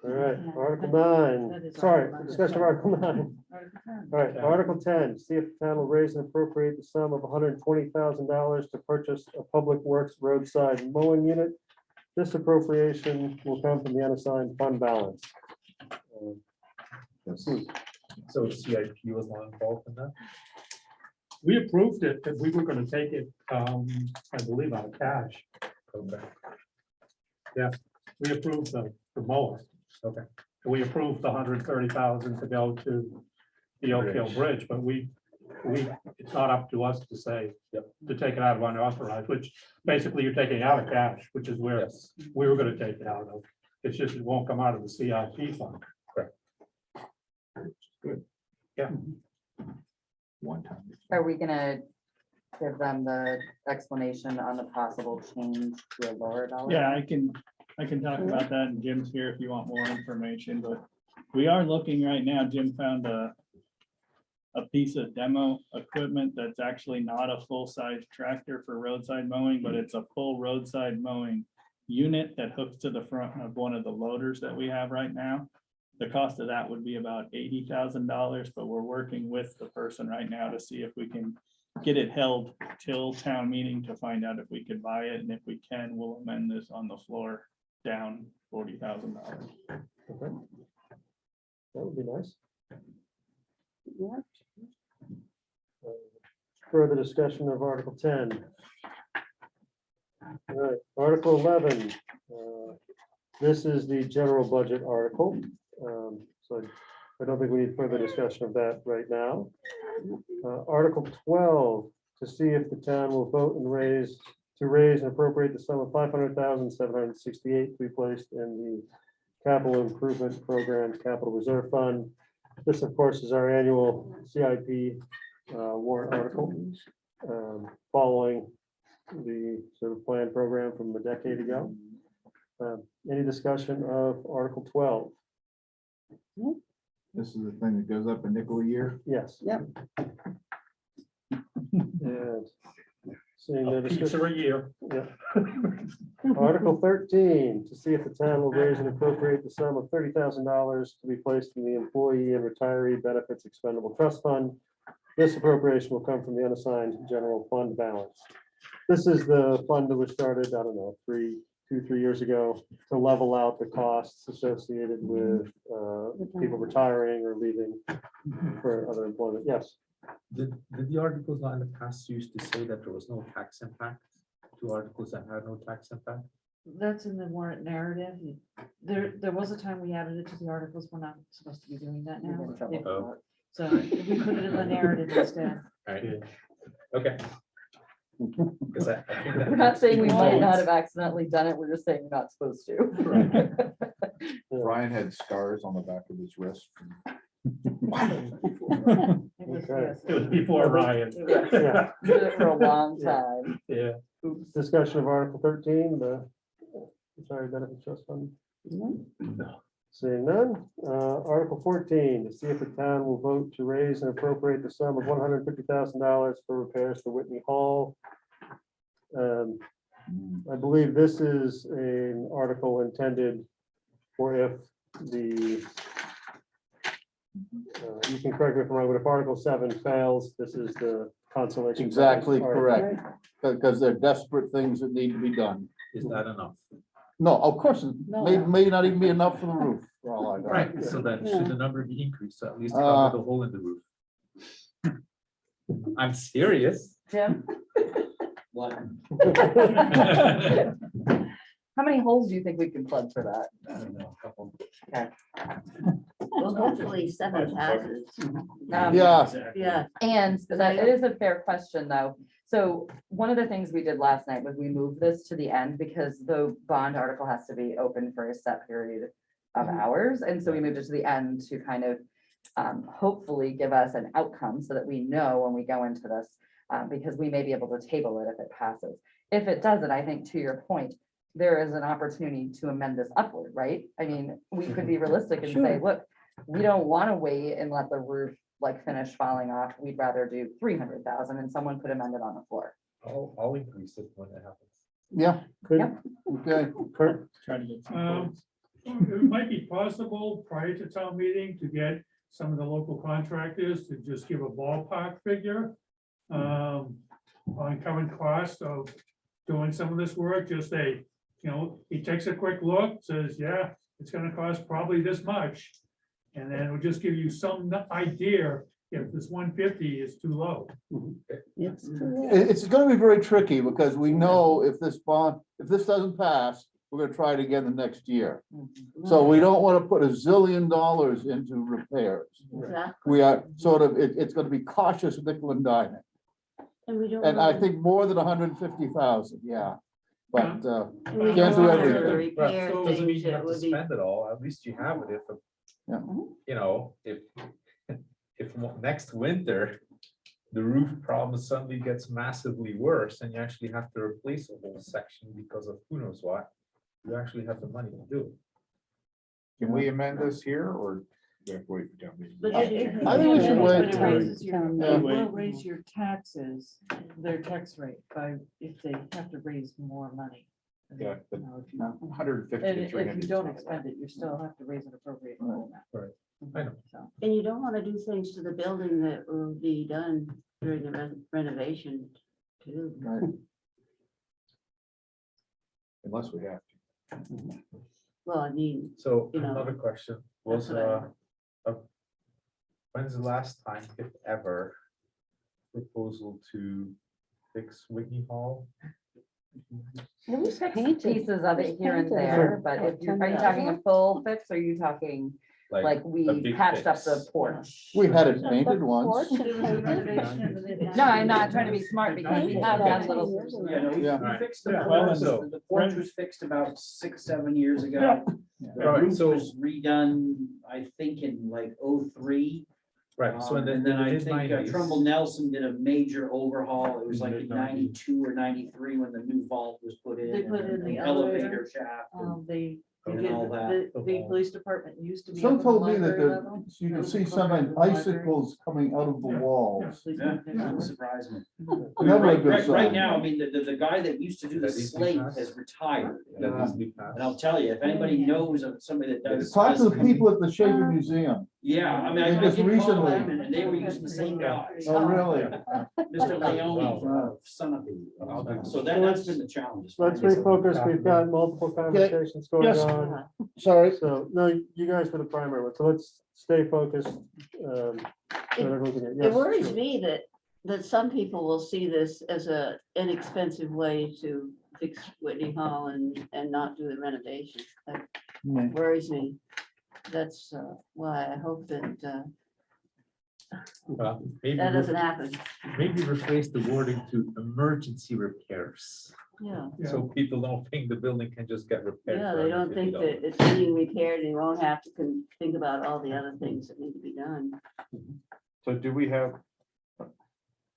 All right, Article 9, That is sorry, Article 9. discussion of Article 9. Article 10. All right, Article 10, see if the town will raise and appropriate the sum of $120,000 to purchase a public works roadside mowing unit. This appropriation will come from the unassigned fund balance. So CIP was not involved in that? We approved it, that we were gonna take it, I believe, out of cash. Okay. We approved the mower. Okay. We approved the 130,000 to go to the Oak Hill Bridge, but it's not up to us to say, to take it out of unauthorized, which basically you're taking out of cash, which is where Yes. we were gonna take it out of. It's just, it won't come out of the CIP fund. Good. Yeah. One time. Are we gonna give them the explanation on the possible change to a lower dollar? Yeah, I can talk about that, and Jim's here if you want more information, but we are looking right now. Jim found a piece of demo equipment that's actually not a full-size tractor for roadside mowing, but it's a full roadside mowing unit that hooks to the front of one of the loaders that we have right now. The cost of that would be about $80,000, but we're working with the person right now to see if we can get it held till town meeting to find out if we could buy it, and if we can, we'll amend this on the floor down $40,000. Okay. That would be nice. Further discussion of Article 10. All right, Article 11. This is the general budget article. So I don't think we need further discussion of that right now. Article 12, to see if the town will vote and raise and appropriate the sum of $500,768 to be placed in the capital improvement programs capital reserve fund. This, of course, is our annual CIP warrant article, following the sort of plan program from a decade ago. Any discussion of Article 12? This is the thing that goes up a nickel a year. Yes. Yep. And seeing no A piece discussion. a year. Yeah. Article 13, to see if the town will raise and appropriate the sum of $30,000 to be placed in the employee and retiree benefits expendable trust fund. This appropriation will come from the unassigned general fund balance. This is the fund that was started, I don't know, 3 years ago to level out the costs associated with people retiring or leaving for other employment. Yes. Did the articles not in the past used to say that there was no tax impact to articles that had no tax impact? That's in the warrant narrative. There was a time we added it to the articles. We're not supposed to be doing that We get in now. trouble for Oh. that. So we put it in the narrative instead. Right. Okay. Because I think that We're not saying we might not influence- have accidentally done it, we're just saying we're not supposed to. Brian had scars on the back of his wrist. It was, Okay. yes. It was before Ryan. Yeah. Did it for a long Yeah. time. Yeah. Discussion of Article 13, the retiree benefit trust fund. Seeing none. Article 14, to see if the town will vote to raise and appropriate the sum of $150,000 for repairs to Whitney Hall. I believe this is an article intended for if the, you can correct me if I'm wrong, but if Article 7 fails, this is the consolation. Exactly prize. correct, because they're desperate things that need to be done. Is that enough? No, of course, it may not even be enough for the roof, for all I know. Right, so then Yeah. should the number be increased to at least Uh, cover the hole in the roof? I'm serious. Jim, What? how many holes do you think we can plug for that? I don't know, a couple. Well, hopefully 7 passes. Yeah. Exactly. Yeah, And that it is a fair question, though. So one of the things we did last night was we moved this to the end because the bond article has to be open for a set period of hours. And so we moved it to the end to kind of hopefully give us an outcome so that we know when we go into this, because we may be able to table it if it passes. If it doesn't, I think to your point, there is an opportunity to amend this upward, right? I mean, we could be realistic and say, look, we don't want to wait and let the roof like finish falling off. We'd rather do 300,000 and someone could amend it on the floor. I'll increase it when it happens. Yeah, Good. Yep. okay. Kurt? Trying to get some quotes. It might be possible prior to town meeting to get some of the local contractors to just give a ballpark figure on current cost of doing some of this work, just he takes a quick look, says, yeah, it's gonna cost probably this much. And then it'll just give you some idea if this 150 is too low. it's true. It's gonna be very tricky because we know if this doesn't pass, we're gonna try it again the next year. So we don't wanna put $1 zillion into repairs. Exactly. We are sort of, it's gonna be cautious nickel and diming. And we don't. And I wanna- think more than 150,000, yeah. But, and we can't don't do wanna everything. Repair Doesn't mean things you that have to would be. spend it all, at least you have it if, Yeah. you know, if next winter, the roof problem suddenly gets massively worse and you actually have to replace a whole section because of who knows what, you actually have the money to do it. Can we amend this here or? do we have to wait for town meeting? But I think we should wait. It raises your- Yeah. it will raise your taxes, their tax rate by, if they have to raise more money. Yeah, but You know, if you- 150 And to if 300. you don't expend it, you still have to raise an appropriate amount. Right. I know. So, And you don't want to do things to the building that will be done during the renovation too. right. Unless we have to. Well, I mean, So You know, another question that's was, what I- when's the last time, if ever, proposal to fix Whitney Hall? We fixed pieces of it here and painted. there, but if you're, are you talking a full fix? Or are you talking like a we big patched up the fix? porch? We had it painted once. No, I'm not trying to be smart because we have done little. Yeah, no, Yeah. we fixed the Yeah, porch, well, so- the porch was fixed about 6, 7 years ago. The Right, roof so- was redone, I think in like '03. Right, so And then then I mid think 90s. Trumbull Nelson did a major overhaul. It was like in Mid-nineties. '92 or '93 when the new vault was put in. They put in and the elevator elevator. shaft. and- They And did, all that. the police department used to be. Some up on told the me that library level. you That can was see some incorporated in the library. icicles coming out of the walls. Police Yeah, department that next would door. surprise me. Never a Right, good right, right sign. now, I mean, the guy that used to do the That is slate because- has retired. That is the past. And I'll tell you, if anybody knows of somebody that does. Talk to the does- people at the Shaker Museum. Yeah, I mean, They I just did call recently- them and they were using the same guy. Oh, really? Mr. Leone Wow. from Sunapee. So that's been the challenge. is Let's finding somebody. refocus. We've got multiple conversations going Yes. on. Sorry. So, no, you guys were the primary one. So let's stay focused. so that everyone can- it yes, worries sure. me that some people will see this as a inexpensive way to fix Whitney Hall and not do the renovation. That worries me. That's why I hope that Well, maybe that doesn't happen. maybe replace the wording to emergency repairs. Yeah. So people don't think the building can just get repaired. Yeah, for they don't think $150. that it's being repaired, and you won't have to think about all the other things that need to be done. So do we have?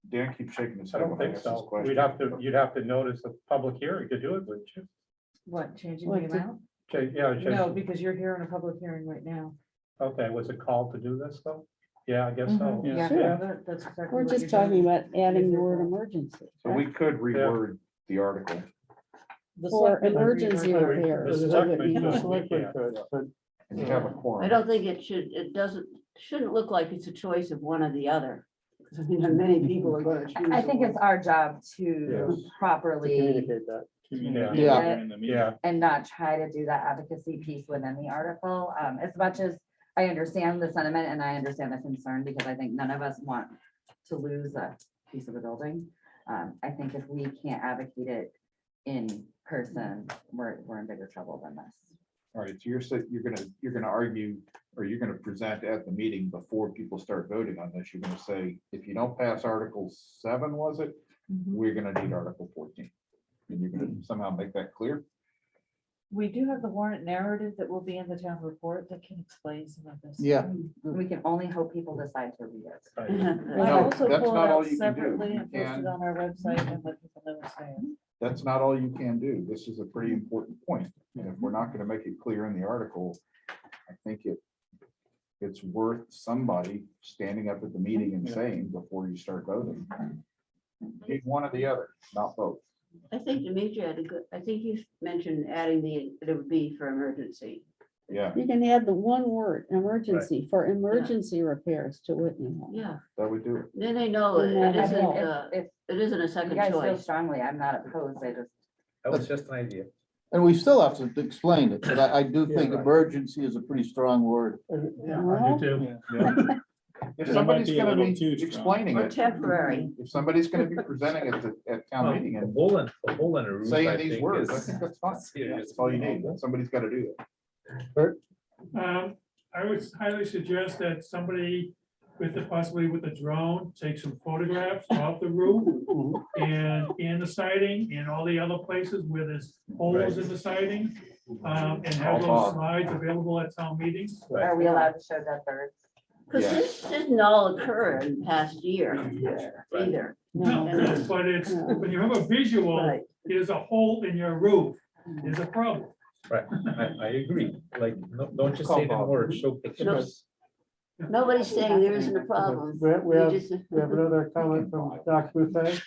Dan keeps shaking his I head. don't when I think ask this so. question. You'd have to notice a public hearing to do it, wouldn't you? What, changing What the did- amount? Yeah, No, because you're here in a public hearing right now. okay, was it called to do this though? Yeah, I guess so. Mhm, Yeah, that's exactly. We're what just you're talking doing. about adding the word emergency. So we could reword the article. The Or selectmen would emergency require- repairs. The so that selectmen you could, know. the selectmen could, but And you have a I quorum. don't think it shouldn't look like it's a choice of one or the other. Many people are gonna choose. I think it's our job Yes. to To communicate communicate that. Yeah. In the meeting. Yeah, and not try to do that advocacy piece within the article. As much as I understand the sentiment and I understand the concern, because I think none of us want to lose a piece of a building. I think if we can't advocate it in person, we're in bigger trouble than this. All right, so you're saying you're gonna argue, or you're gonna present at the meeting before people start voting on this. You're gonna say, if you don't pass Article 7, was it? We're gonna need Article 14. And you're gonna somehow make that clear? We do have the warrant narrative that will be in the town report that can explain some of this. Yeah, We can only hope people decide to read it. I No, also that's pull it not all out you can do. separately You and post can- it on our website and let people know what's there. That's not all you can do. This is a pretty important point. And if we're not gonna make it clear in the article, I think it's worth somebody standing up at the meeting and saying before you start voting. Pick one or the other, not both. I think Dimitri had a good, I think you mentioned adding that it would be for emergency. Yeah, You can add the one word, emergency, for emergency repairs to Whitney Hall. Yeah, that would do it. then they know And it that I isn't, mean, it isn't a if you second guys feel choice. strongly, I'm not opposed. I just, That was just an idea. and we still have to explain it, but I do Yeah, think right. emergency is a pretty strong word. And Yeah, I do too. If That might somebody's be a gonna little be too strong. explaining Or it, temporary. if somebody's gonna be presenting it at town meeting and The hole in the roof. saying I these think, words, I is think that's fine. serious. That's all you need. Somebody's gotta do that. I would highly suggest that somebody with the, possibly with a drone, take some photographs of the roof and in the siding and all the other places where there's holes in the siding. And have those slides available at town meetings. are we allowed to show dead birds? Because this didn't all occur in the past year either. No, no, but it's, when you have a visual, Right. there's a hole in your roof, there's a problem. Right, I agree. Like, don't just say the word, show pictures. Nobody's saying there isn't a problem. We We have just- another comment from Dr. Buffet.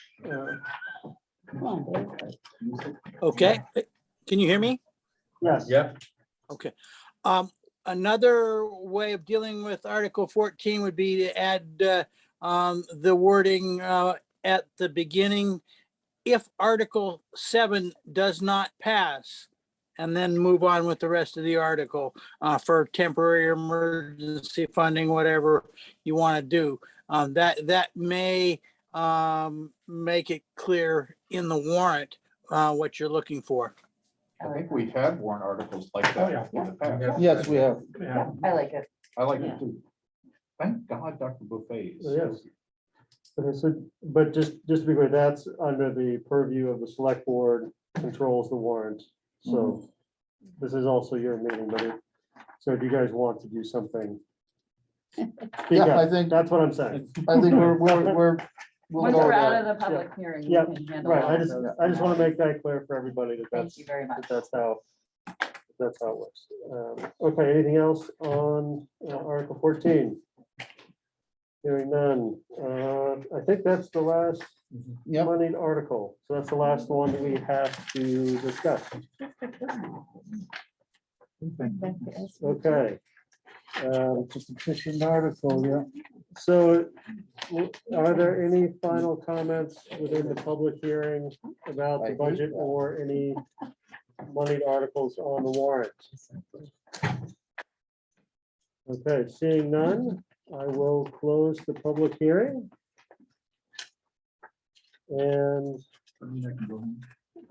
Come on, Dave. Okay, can you hear me? Yes. Yeah, Okay. Another way of dealing with Article 14 would be to add the wording at the beginning. If Article 7 does not pass, and then move on with the rest of the article for temporary emergency funding, whatever you want to do. That may make it clear in the warrant what you're looking for. I think we've had warrant articles like Oh, yeah. that in the past. Yes, we have. Yeah. I like it. I like Yeah. it too. Thank God Dr. Buffet is. Yes. But just to be clear, that's under the purview of the select board, controls the warrant. So this is also your meeting, but so if you guys want to do something. speak Yeah, I up. think, That's what I'm saying. I think we'll Once go we're out there. of the public hearing, we Yep, can handle Right, all I of just, those. I just want to make that clear for everybody that Thank that's, you very much. that's how it works. Okay, anything else on Article 14? Hearing none. I think that's the last Yep. moneyed article. So that's the last one that we have to discuss. Okay. Just a petition article, yeah. So are there any final comments within the public hearing about the budget or any moneyed articles on the warrant? Okay, seeing none, I will close the public hearing. And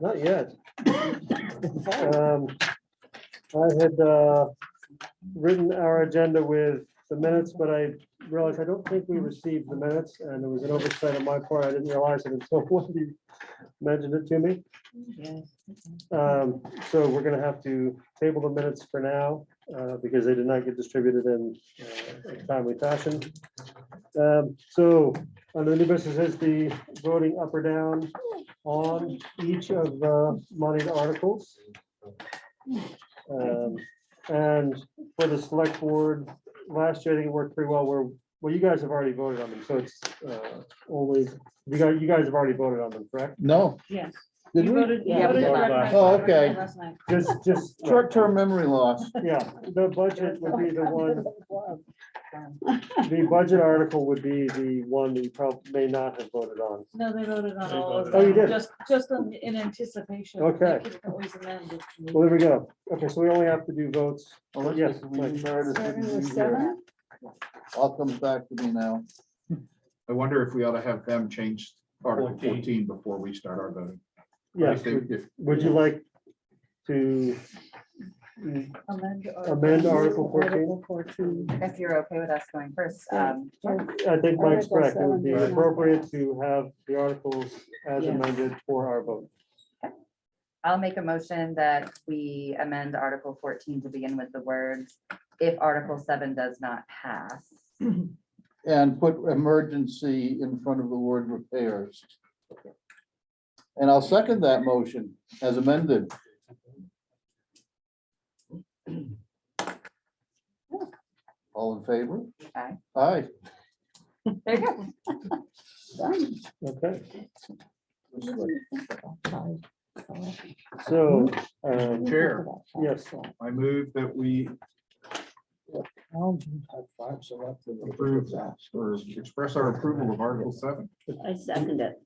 not yet. I had written our agenda with the minutes, but I realized I don't think we received the minutes, and it was an oversight on my part. I didn't realize it until Wendy mentioned it to me. So we're gonna have to table the minutes for now, because they did not get distributed in a timely fashion. So under the new business is the voting up or down on each of the moneyed articles. And for the select board, last year, I think it worked pretty well well, you guys have already voted on them, so it's only, you guys have already voted on them, correct? No, Yes. Did You we? voted, you Yeah, we voted did to not. recommend Oh, okay. last night. Just, Short-term memory loss. yeah, the budget would be the one, the budget article would be the one that you probably may not have voted on. No, they voted on They all of voted. Oh, you them, did? just in anticipation. Okay. They can always amend if Well, there needed. we go. Okay, so we only have to do votes. Well, let's Yes, just- we Mike. need Meredith to Starting do with here. 7? All comes back to me now. I wonder if we ought to have them change Article 14. 14 before we start our voting. Yes, If they- if- would you like to amend Article 14? Article 14. If you're okay with us going first, I think Mike's Article correct. It would be 7 is not appropriate to have the articles as Yes. amended for our vote. I'll make a motion that we amend Article 14 to begin with the words, if Article 7 does not pass. And put emergency in front of the word repairs. And I'll second that motion as amended. All in favor? Aye. Aye. There you go. Done. Okay, Five. so, Chair, yes, I move that we approve or express our approval of Article 7. I second it.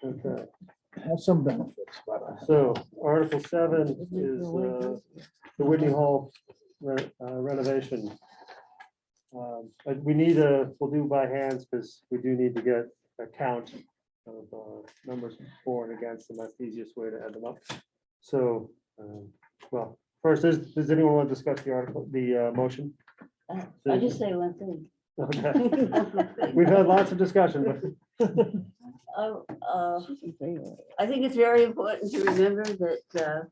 okay. Has some benefits, but. So Article 7 is the Whitney Hall renovation. But we need we'll do by hands because we do need to get a count of numbers for and against, and that's the easiest way to add them up. So, well, first, does anyone want to discuss the article, the motion? I just say one thing. Okay, we've had lots of discussion, but I think it's very important to remember that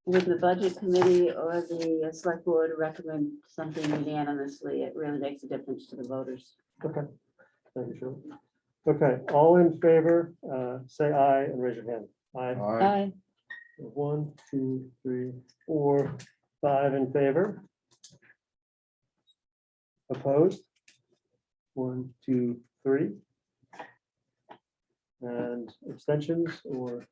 when the budget committee or the select board recommend something unanimously, it really makes a difference to the voters. okay. Thank you, Shirley. Okay, all in favor, say aye and raise your hand. Aye. Aye. 1, 2, 3, 4, 5 in favor. Opposed? 1, 2, 3. And abstentions or,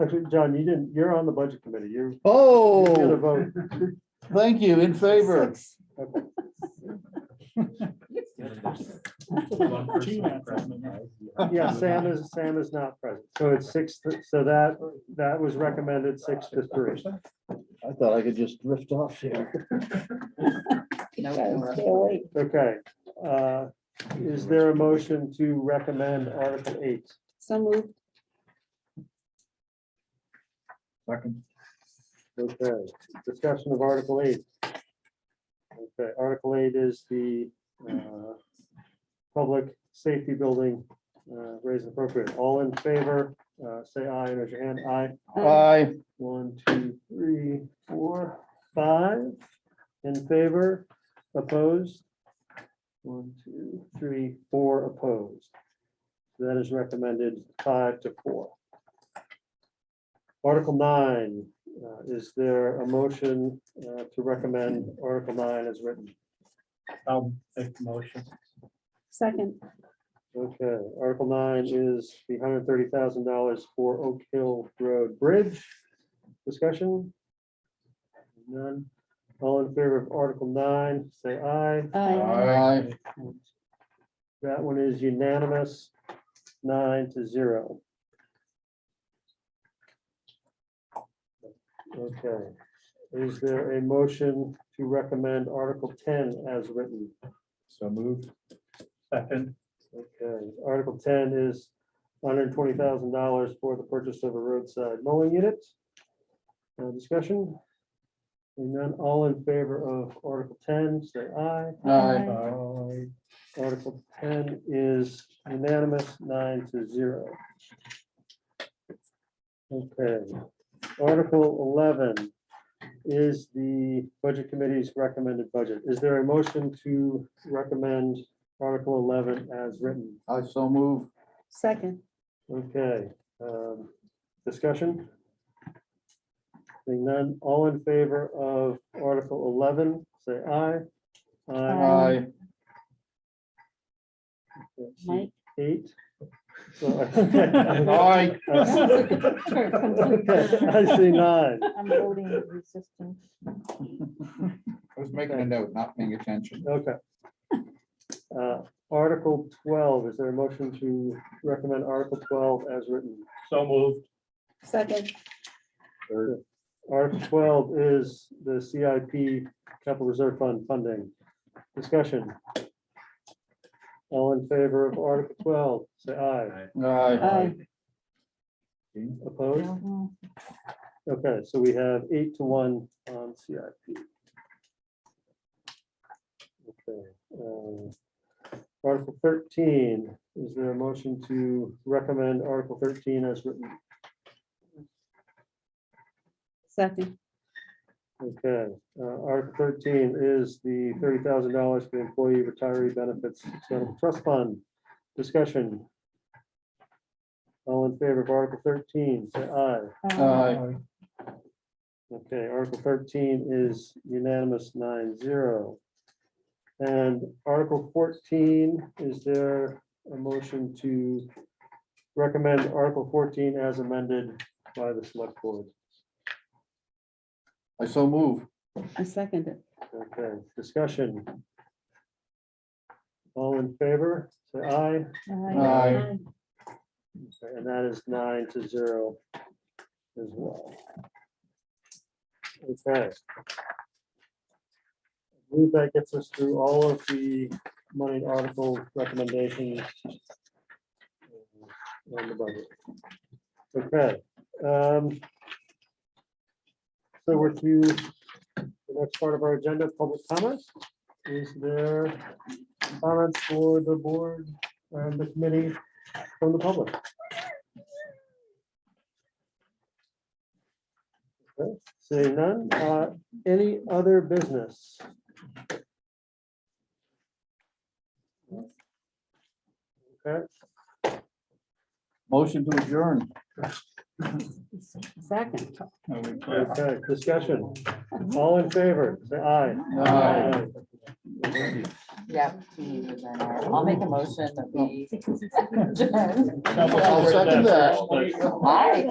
actually, John, you're on the budget committee. You're the other Oh, vote. thank you, in favor. Okay. Yeah, Sam is not present. So it's 6, so that was recommended 6-3. I thought I could just drift off here. Gotta stay awake. Okay. Is there a motion to recommend Article 8? So moved. Second. Okay, discussion of Article 8. Okay, Article 8 is the public safety building, raise and appropriate. All in favor, say aye, raise your hand. Aye. Aye. 1, 2, 3, 4, 5 in favor, opposed. 1, 2, 3, 4 opposed. That is recommended 5-4. Article 9, is there a motion to recommend Article 9 as written? I'll make the motion. Second. Okay, Article 9 is the $130,000 for Oak Hill Road Bridge. Discussion? None. All in favor of Article 9, say aye. Aye. That one is unanimous, 9-0. Okay, is there a motion to recommend Article 10 as written? So moved. Second. Okay, Article 10 is $120,000 for the purchase of a roadside mowing unit. Discussion? Seeing none, all in favor of Article 10, say aye. Aye. Article 10 is unanimous, 9-0. Okay, Article 11 is the Budget Committee's recommended budget. Is there a motion to recommend Article 11 as written? I so move. Second. Okay, discussion? Seeing none, all in favor of Article 11, say aye. Aye. Mike? 8. Aye. Okay, I see nine. I'm voting resistance. I was making a note, not paying attention. Okay. Article 12, is there a motion to recommend Article 12 as written? So moved. Second, Article 12 is the CIP Capital Reserve Fund funding. Discussion. All in favor of Article 12, say aye. Aye. Opposed? Okay, so we have 8-1 on CIP. Okay. Article 13, is there a motion to recommend Article 13 as written? second, Okay, Article 13 is the $30,000 for the employee retiree benefits expendable trust fund. Discussion. All in favor of Article 13, say aye. Aye. Okay, Article 13 is unanimous 9-0. And Article 14, is there a motion to recommend Article 14 as amended by the select board? I so move. I second it. Okay, discussion. All in favor, say aye. Aye. Okay, and that is 9-0 as well. Okay. I believe that gets us through all of the money article recommendations on the budget. Okay. So we're to the next part of our agenda, public comments. Is there comments for the board and the committee from the public? Okay, seeing none, any other business? Okay, Motion to adjourn. Second. okay, discussion. All in favor, say aye. Aye. Yep. I'll make a motion that we adjourn. I'll second that. Aye.